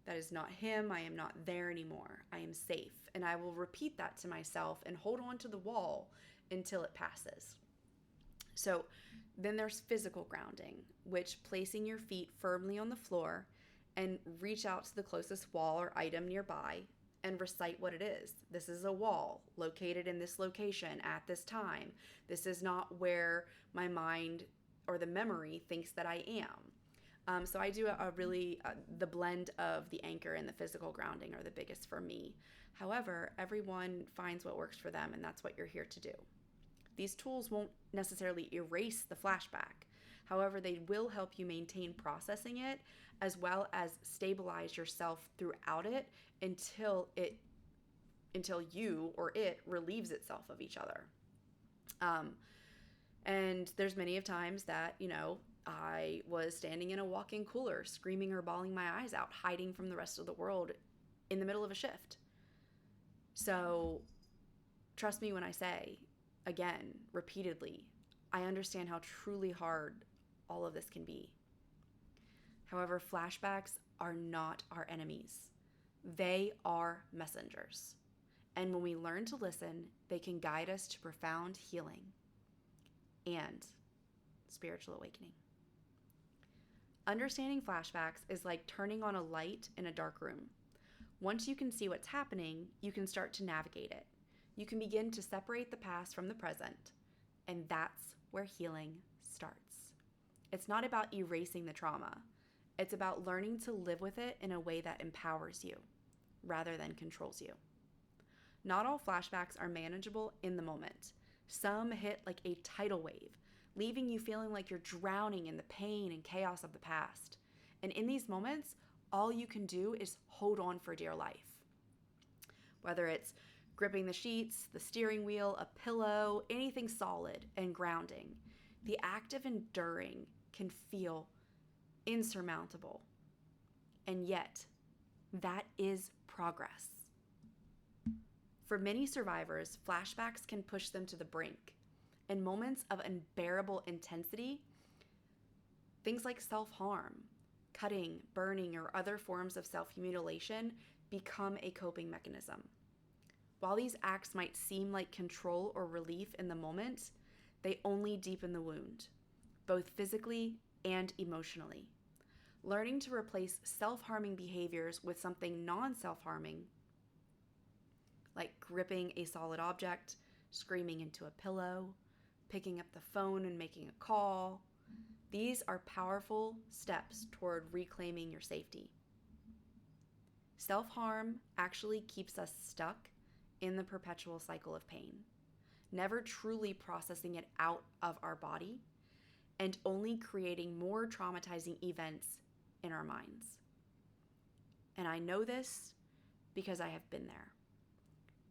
That is not him. I am not there anymore. I am safe. And I will repeat that to myself and hold on to the wall until it passes. So then there's physical grounding, which placing your feet firmly on the floor and reach out to the closest wall or item nearby and recite what it is. This is a wall located in this location at this time. This is not where my mind or the memory thinks that I am. So I do the blend of the anchor and the physical grounding are the biggest for me. However, everyone finds what works for them, and that's what you're here to do. These tools won't necessarily erase the flashback. However, they will help you maintain processing it as well as stabilize yourself throughout it until you or it relieves itself of each other. And there's many of times that, I was standing in a walk-in cooler, screaming or bawling my eyes out, hiding from the rest of the world in the middle of a shift. So trust me when I say, again, repeatedly, I understand how truly hard all of this can be. However, flashbacks are not our enemies. They are messengers. And when we learn to listen, they can guide us to profound healing and spiritual awakening. Understanding flashbacks is like turning on a light in a dark room. Once you can see what's happening, you can start to navigate it. You can begin to separate the past from the present, and that's where healing starts. It's not about erasing the trauma. It's about learning to live with it in a way that empowers you rather than controls you. Not all flashbacks are manageable in the moment. Some hit like a tidal wave, leaving you feeling like you're drowning in the pain and chaos of the past. And in these moments, all you can do is hold on for dear life. Whether it's gripping the sheets, the steering wheel, a pillow, anything solid and grounding, the act of enduring can feel insurmountable. And yet, that is progress. For many survivors, flashbacks can push them to the brink. In moments of unbearable intensity, things like self-harm, cutting, burning, or other forms of self-mutilation become a coping mechanism. While these acts might seem like control or relief in the moment, they only deepen the wound, both physically and emotionally. Learning to replace self-harming behaviors with something non-self-harming, like gripping a solid object, screaming into a pillow, picking up the phone and making a call. These are powerful steps toward reclaiming your safety. Self-harm actually keeps us stuck in the perpetual cycle of pain, never truly processing it out of our body and only creating more traumatizing events in our minds. And I know this because I have been there.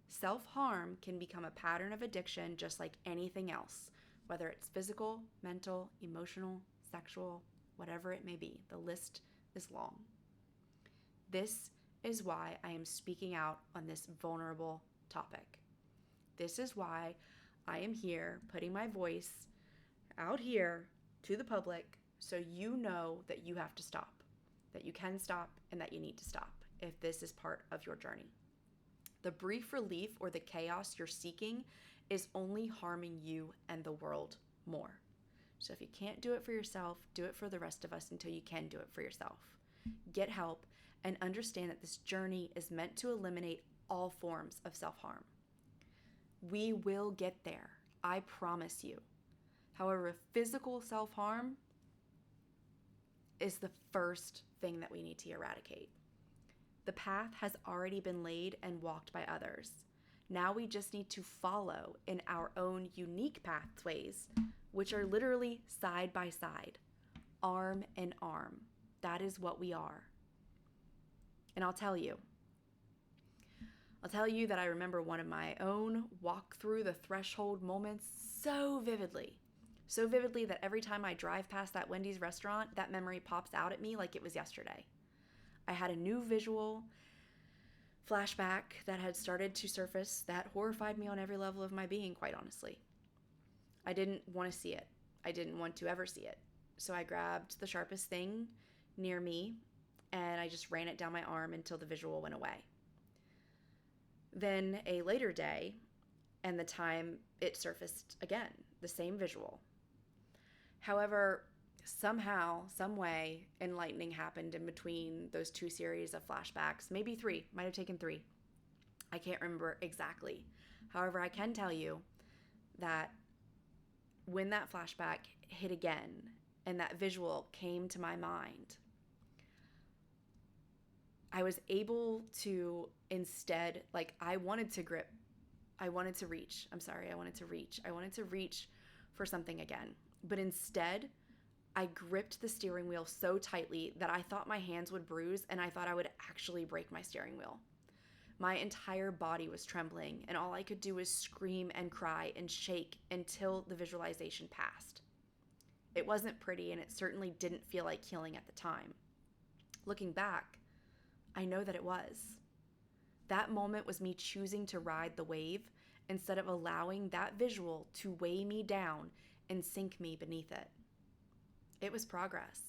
Self-harm can become a pattern of addiction just like anything else, whether it's physical, mental, emotional, sexual, whatever it may be. The list is long. This is why I am speaking out on this vulnerable topic. This is why I am here putting my voice out here to the public so you know that you have to stop, that you can stop, and that you need to stop if this is part of your journey. The brief relief or the chaos you're seeking is only harming you and the world more. So if you can't do it for yourself, do it for the rest of us until you can do it for yourself. Get help and understand that this journey is meant to eliminate all forms of self-harm. We will get there, I promise you. However, physical self-harm is the first thing that we need to eradicate. The path has already been laid and walked by others. Now we just need to follow in our own unique pathways, which are literally side by side, arm in arm. That is what we are. And I'll tell you, I'll tell you that I remember one of my own walk through the threshold moments so vividly. So vividly that every time I drive past that Wendy's restaurant, that memory pops out at me like it was yesterday. I had a new visual flashback that had started to surface that horrified me on every level of my being, quite honestly. I didn't want to see it. I didn't want to ever see it. So I grabbed the sharpest thing near me and I just ran it down my arm until the visual went away. Then a later day, and the time it surfaced again, the same visual. However, somehow, some way, enlightening happened in between those two series of flashbacks. Maybe 3, might have taken 3. I can't remember exactly. However, I can tell you that when that flashback hit again and that visual came to my mind, I was able to instead, I wanted to reach for something again. But instead, I gripped the steering wheel so tightly that I thought my hands would bruise and I thought I would actually break my steering wheel. My entire body was trembling and all I could do was scream and cry and shake until the visualization passed. It wasn't pretty and it certainly didn't feel like healing at the time. Looking back, I know that it was. That moment was me choosing to ride the wave instead of allowing that visual to weigh me down and sink me beneath it. It was progress.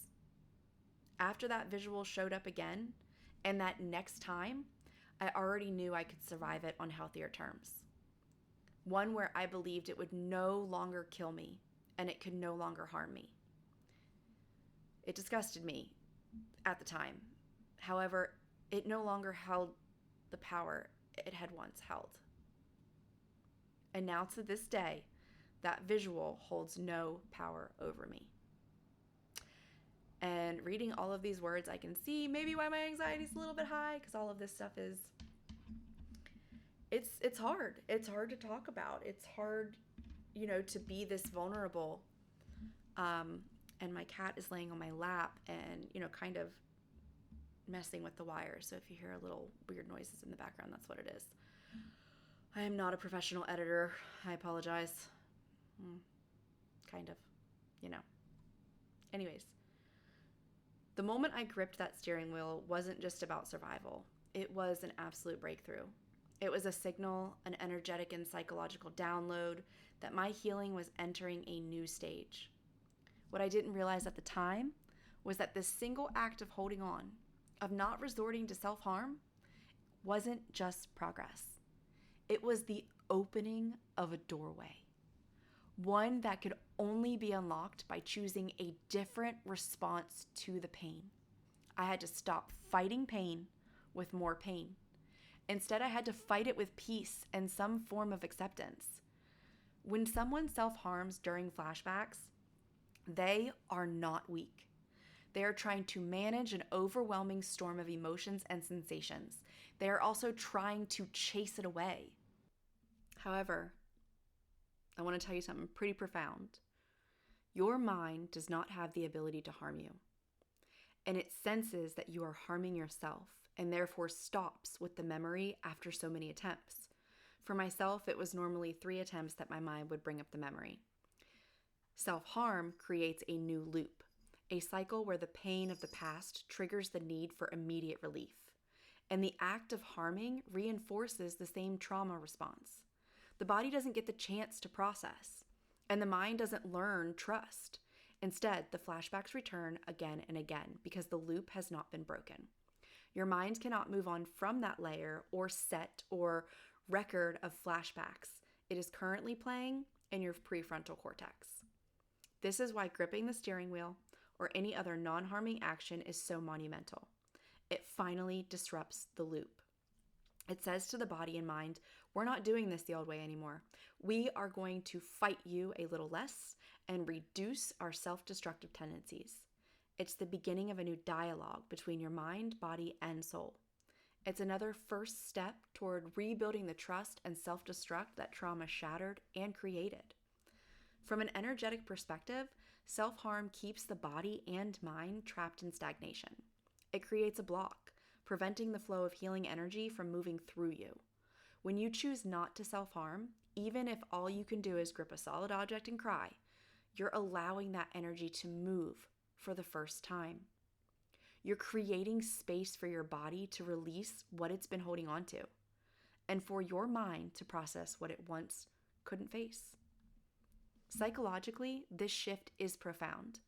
After that visual showed up again, and that next time, I already knew I could survive it on healthier terms. One where I believed it would no longer kill me, and it could no longer harm me. It disgusted me at the time. However, it no longer held the power it had once held. And now to this day, that visual holds no power over me. And reading all of these words, I can see maybe why my anxiety is a little bit high, because all of this stuff is, it's hard. It's hard to talk about. It's hard, to be this vulnerable. And my cat is laying on my lap and, kind of messing with the wire. So if you hear a little weird noises in the background, that's what it is. I am not a professional editor. I apologize. Kind of, Anyways, the moment I gripped that steering wheel wasn't just about survival. It was an absolute breakthrough. It was a signal, an energetic and psychological download that my healing was entering a new stage. What I didn't realize at the time was that this single act of holding on, of not resorting to self-harm, wasn't just progress. It was the opening of a doorway. One that could only be unlocked by choosing a different response to the pain. I had to stop fighting pain with more pain. Instead, I had to fight it with peace and some form of acceptance. When someone self-harms during flashbacks, they are not weak. They are trying to manage an overwhelming storm of emotions and sensations. They are also trying to chase it away. However, I want to tell you something pretty profound. Your mind does not have the ability to harm you. And it senses that you are harming yourself and therefore stops with the memory after so many attempts. For myself, it was normally 3 attempts that my mind would bring up the memory. Self-harm creates a new loop, a cycle where the pain of the past triggers the need for immediate relief. And the act of harming reinforces the same trauma response. The body doesn't get the chance to process, and the mind doesn't learn trust. Instead, the flashbacks return again and again because the loop has not been broken. Your mind cannot move on from that layer or set or record of flashbacks. It is currently playing in your prefrontal cortex. This is why gripping the steering wheel or any other non-harming action is so monumental. It finally disrupts the loop. It says to the body and mind, we're not doing this the old way anymore. We are going to fight you a little less and reduce our self-destructive tendencies. It's the beginning of a new dialogue between your mind, body, and soul. It's another first step toward rebuilding the trust and self-destruct that trauma shattered and created. From an energetic perspective, self-harm keeps the body and mind trapped in stagnation. It creates a block, preventing the flow of healing energy from moving through you. When you choose not to self-harm, even if all you can do is grip a solid object and cry, you're allowing that energy to move for the first time. You're creating space for your body to release what it's been holding on to, and for your mind to process what it once couldn't face. Psychologically, this shift is profound.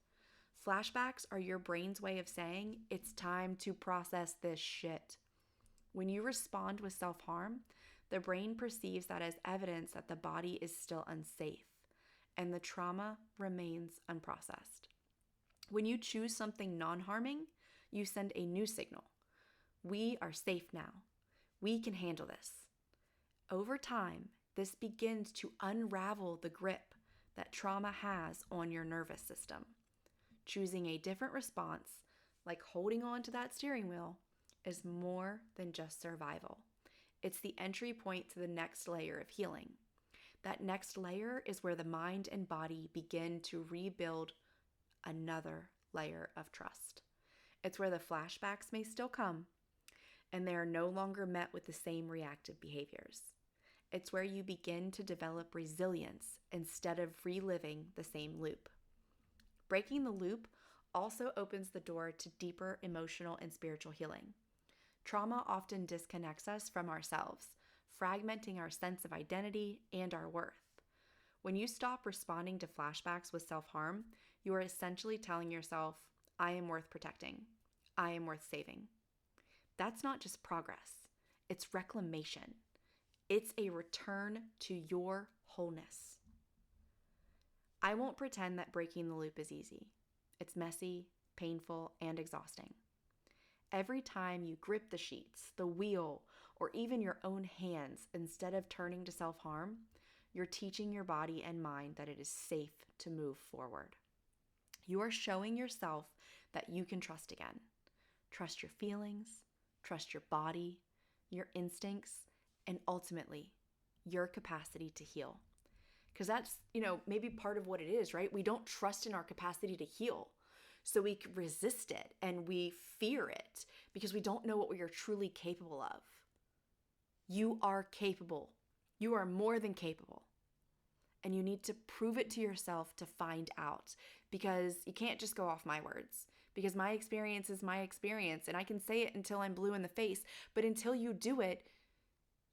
Flashbacks are your brain's way of saying, it's time to process this shit. When you respond with self-harm, the brain perceives that as evidence that the body is still unsafe, and the trauma remains unprocessed. When you choose something non-harming, you send a new signal. We are safe now. We can handle this. Over time, this begins to unravel the grip that trauma has on your nervous system. Choosing a different response, like holding on to that steering wheel, is more than just survival. It's the entry point to the next layer of healing. That next layer is where the mind and body begin to rebuild another layer of trust. It's where the flashbacks may still come, and they are no longer met with the same reactive behaviors. It's where you begin to develop resilience instead of reliving the same loop. Breaking the loop also opens the door to deeper emotional and spiritual healing. Trauma often disconnects us from ourselves, fragmenting our sense of identity and our worth. When you stop responding to flashbacks with self-harm, you are essentially telling yourself, I am worth protecting. I am worth saving. That's not just progress. It's reclamation. It's a return to your wholeness. I won't pretend that breaking the loop is easy. It's messy, painful, and exhausting. Every time you grip the sheets, the wheel, or even your own hands instead of turning to self-harm, you're teaching your body and mind that it is safe to move forward. You are showing yourself that you can trust again. Trust your feelings, trust your body, your instincts, and ultimately, your capacity to heal. Because that's, maybe part of what it is, right? We don't trust in our capacity to heal. So we resist it and we fear it because we don't know what we are truly capable of. You are capable. You are more than capable. And you need to prove it to yourself to find out, because you can't just go off my words, because my experience is my experience and I can say it until I'm blue in the face, but until you do it,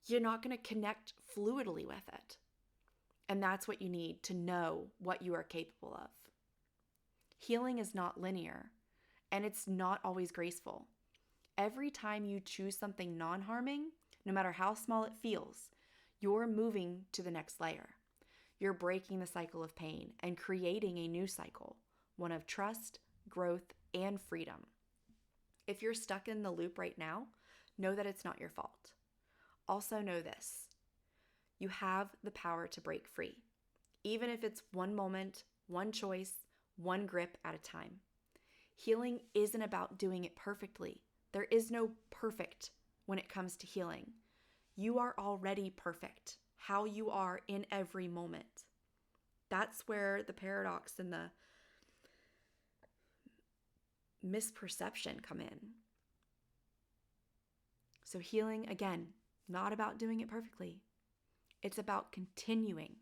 you're not going to connect fluidly with it. And that's what you need to know what you are capable of. Healing is not linear, and it's not always graceful. Every time you choose something non-harming, no matter how small it feels, you're moving to the next layer. You're breaking the cycle of pain and creating a new cycle, one of trust, growth, and freedom. If you're stuck in the loop right now, know that it's not your fault. Also know this: you have the power to break free, even if it's one moment, one choice, one grip at a time. Healing isn't about doing it perfectly. There is no perfect when it comes to healing. You are already perfect, how you are in every moment. That's where the paradox and the misperception come in. So healing, again, not about doing it perfectly. It's about continuing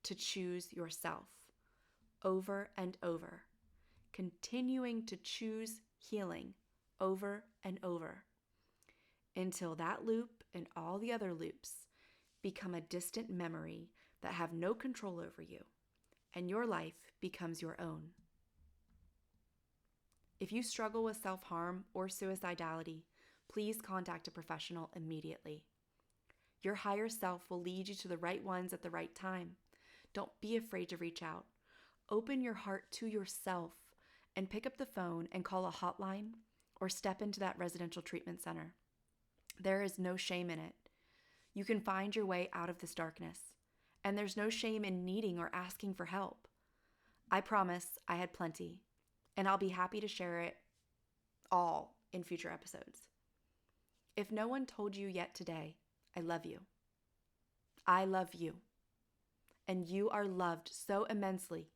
to choose yourself over and over, continuing to choose healing over and over until that loop and all the other loops become a distant memory that have no control over you, and your life becomes your own. If you struggle with self-harm or suicidality, please contact a professional immediately. Your higher self will lead you to the right ones at the right time. Don't be afraid to reach out. Open your heart to yourself and pick up the phone and call a hotline or step into that residential treatment center. There is no shame in it. You can find your way out of this darkness, and there's no shame in needing or asking for help. I promise I had plenty, and I'll be happy to share it all in future episodes. If no one told you yet today, I love you. I love you. And you are loved so immensely.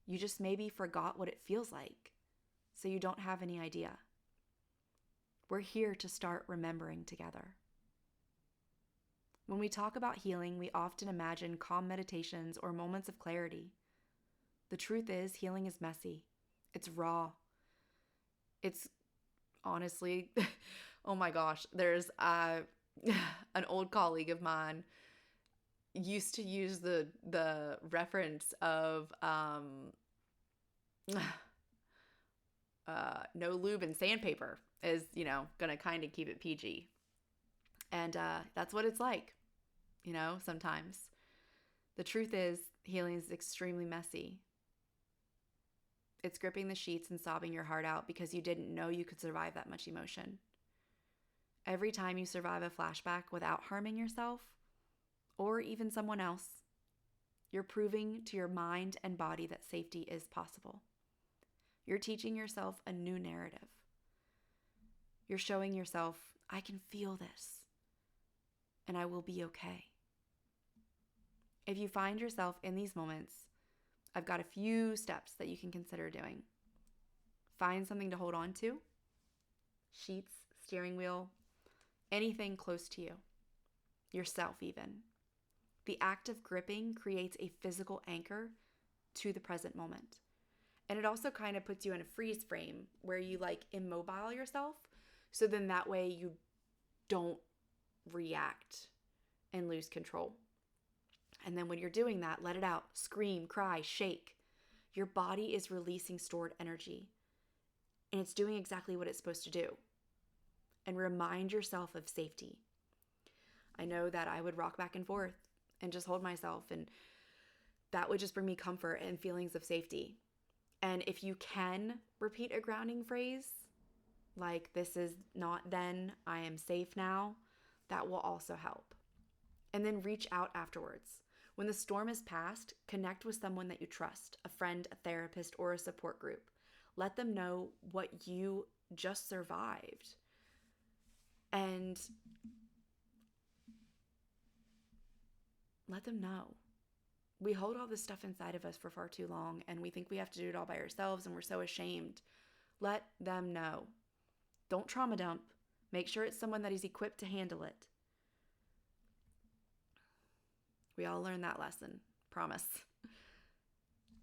You just maybe forgot what it feels like, so you don't have any idea. We're here to start remembering together. When we talk about healing, we often imagine calm meditations or moments of clarity. The truth is, healing is messy. It's raw. It's honestly, oh my gosh, there's an old colleague of mine used to use the reference of no lube and sandpaper is, gonna kind of keep it PG. And that's what it's like, sometimes. The truth is, healing is extremely messy. It's gripping the sheets and sobbing your heart out because you didn't know you could survive that much emotion. Every time you survive a flashback without harming yourself or even someone else, you're proving to your mind and body that safety is possible. You're teaching yourself a new narrative. You're showing yourself, I can feel this, and I will be okay. If you find yourself in these moments, I've got a few steps that you can consider doing. Find something to hold on to. Sheets, steering wheel, anything close to you. Yourself even. The act of gripping creates a physical anchor to the present moment. And it also kind of puts you in a freeze frame where you immobile yourself. So then that way you don't react and lose control. And then when you're doing that, let it out. Scream, cry, shake. Your body is releasing stored energy. And it's doing exactly what it's supposed to do. And remind yourself of safety. I know that I would rock back and forth and just hold myself, and that would just bring me comfort and feelings of safety. And if you can repeat a grounding phrase, like this is not then, I am safe now, that will also help. And then reach out afterwards. When the storm is past, connect with someone that you trust, a friend, a therapist, or a support group. Let them know what you just survived. And let them know. We hold all this stuff inside of us for far too long, and we think we have to do it all by ourselves, and we're so ashamed. Let them know. Don't trauma dump. Make sure it's someone that is equipped to handle it. We all learned that lesson, promise.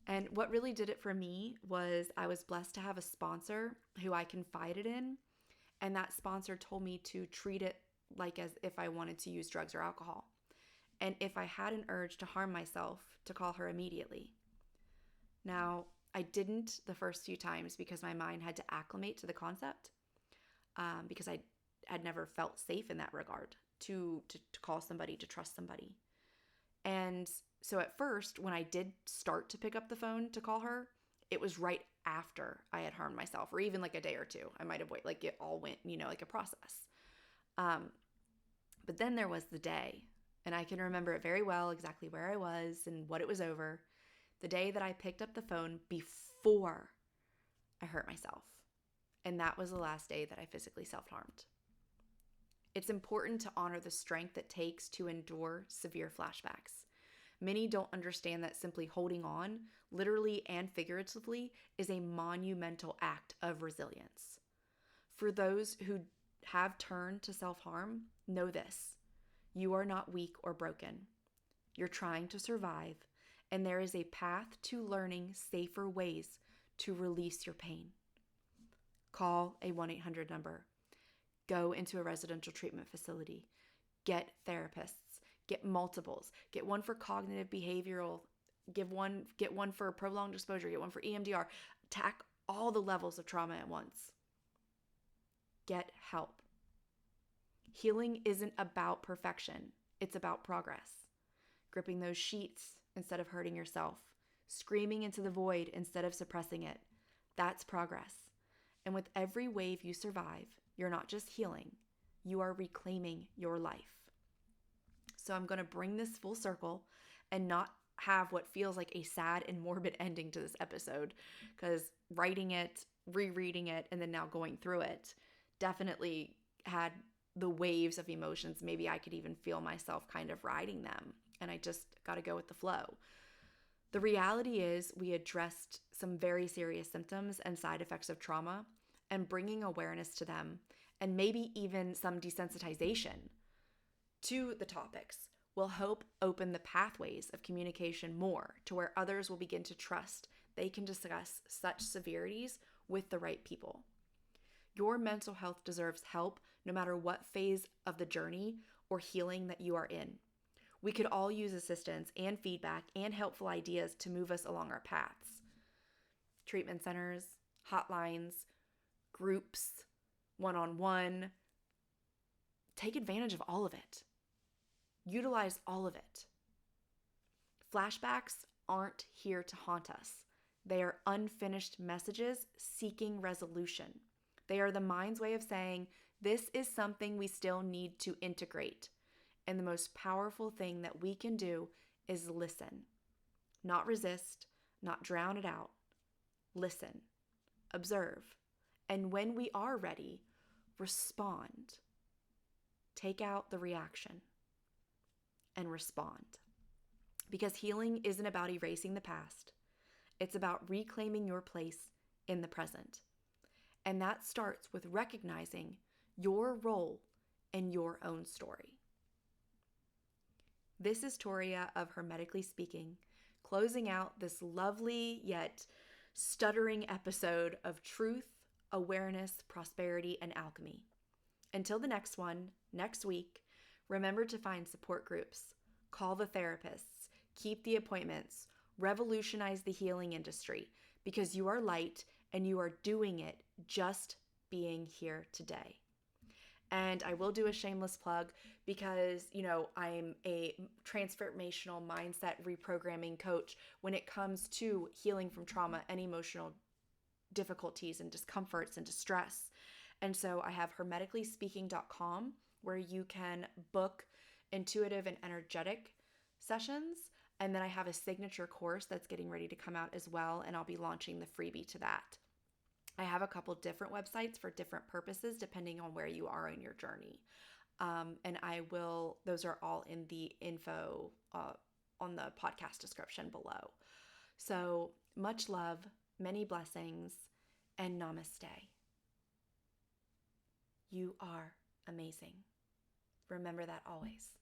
And what really did it for me was I was blessed to have a sponsor who I confided in, and that sponsor told me to treat it like as if I wanted to use drugs or alcohol. And if I had an urge to harm myself, to call her immediately. Now, I didn't the first few times because my mind had to acclimate to the concept, because I had never felt safe in that regard to call somebody, to trust somebody. And so at first, when I did start to pick up the phone to call her, it was right after I had harmed myself, or even a day or two. I might have waited, it all went, like a process. But then there was the day, and I can remember it very well, exactly where I was and what it was over. The day that I picked up the phone before I hurt myself. And that was the last day that I physically self-harmed. It's important to honor the strength it takes to endure severe flashbacks. Many don't understand that simply holding on, literally and figuratively, is a monumental act of resilience. For those who have turned to self-harm, know this. You are not weak or broken. You're trying to survive, and there is a path to learning safer ways to release your pain. Call a 1-800 number. Go into a residential treatment facility. Get therapists. Get multiples. Get one for cognitive behavioral. Get one for prolonged exposure. Get one for EMDR. Attack all the levels of trauma at once. Get help. Healing isn't about perfection. It's about progress. Gripping those sheets instead of hurting yourself. Screaming into the void instead of suppressing it. That's progress. And with every wave you survive, you're not just healing, you are reclaiming your life. So I'm going to bring this full circle and not have what feels like a sad and morbid ending to this episode, because writing it, rereading it, and then now going through it definitely had the waves of emotions. Maybe I could even feel myself kind of riding them, and I just got to go with the flow. The reality is we addressed some very serious symptoms and side effects of trauma, and bringing awareness to them, and maybe even some desensitization to the topics will help open the pathways of communication more to where others will begin to trust they can discuss such severities with the right people. Your mental health deserves help no matter what phase of the journey or healing that you are in. We could all use assistance and feedback and helpful ideas to move us along our paths. Treatment centers, hotlines, groups, one-on-one. Take advantage of all of it. Utilize all of it. Flashbacks aren't here to haunt us. They are unfinished messages seeking resolution. They are the mind's way of saying, this is something we still need to integrate. And the most powerful thing that we can do is listen. Not resist, not drown it out. Listen, observe, and when we are ready, respond. Take out the reaction and respond. Because healing isn't about erasing the past. It's about reclaiming your place in the present. And that starts with recognizing your role in your own story. This is Toria of Hermetically Speaking, closing out this lovely yet stuttering episode of truth, awareness, prosperity, and alchemy. Until the next one, next week, remember to find support groups, call the therapists, keep the appointments, revolutionize the healing industry, because you are light and you are doing it just being here today. And I will do a shameless plug because, I'm a transformational mindset reprogramming coach when it comes to healing from trauma and emotional difficulties and discomforts and distress. And so I have hermeticallyspeaking.com where you can book intuitive and energetic sessions. And then I have a signature course that's getting ready to come out as well, and I'll be launching the freebie to that. I have a couple different websites for different purposes depending on where you are in your journey. And those are all in the info on the podcast description below. So much love, many blessings, and namaste. You are amazing. Remember that always.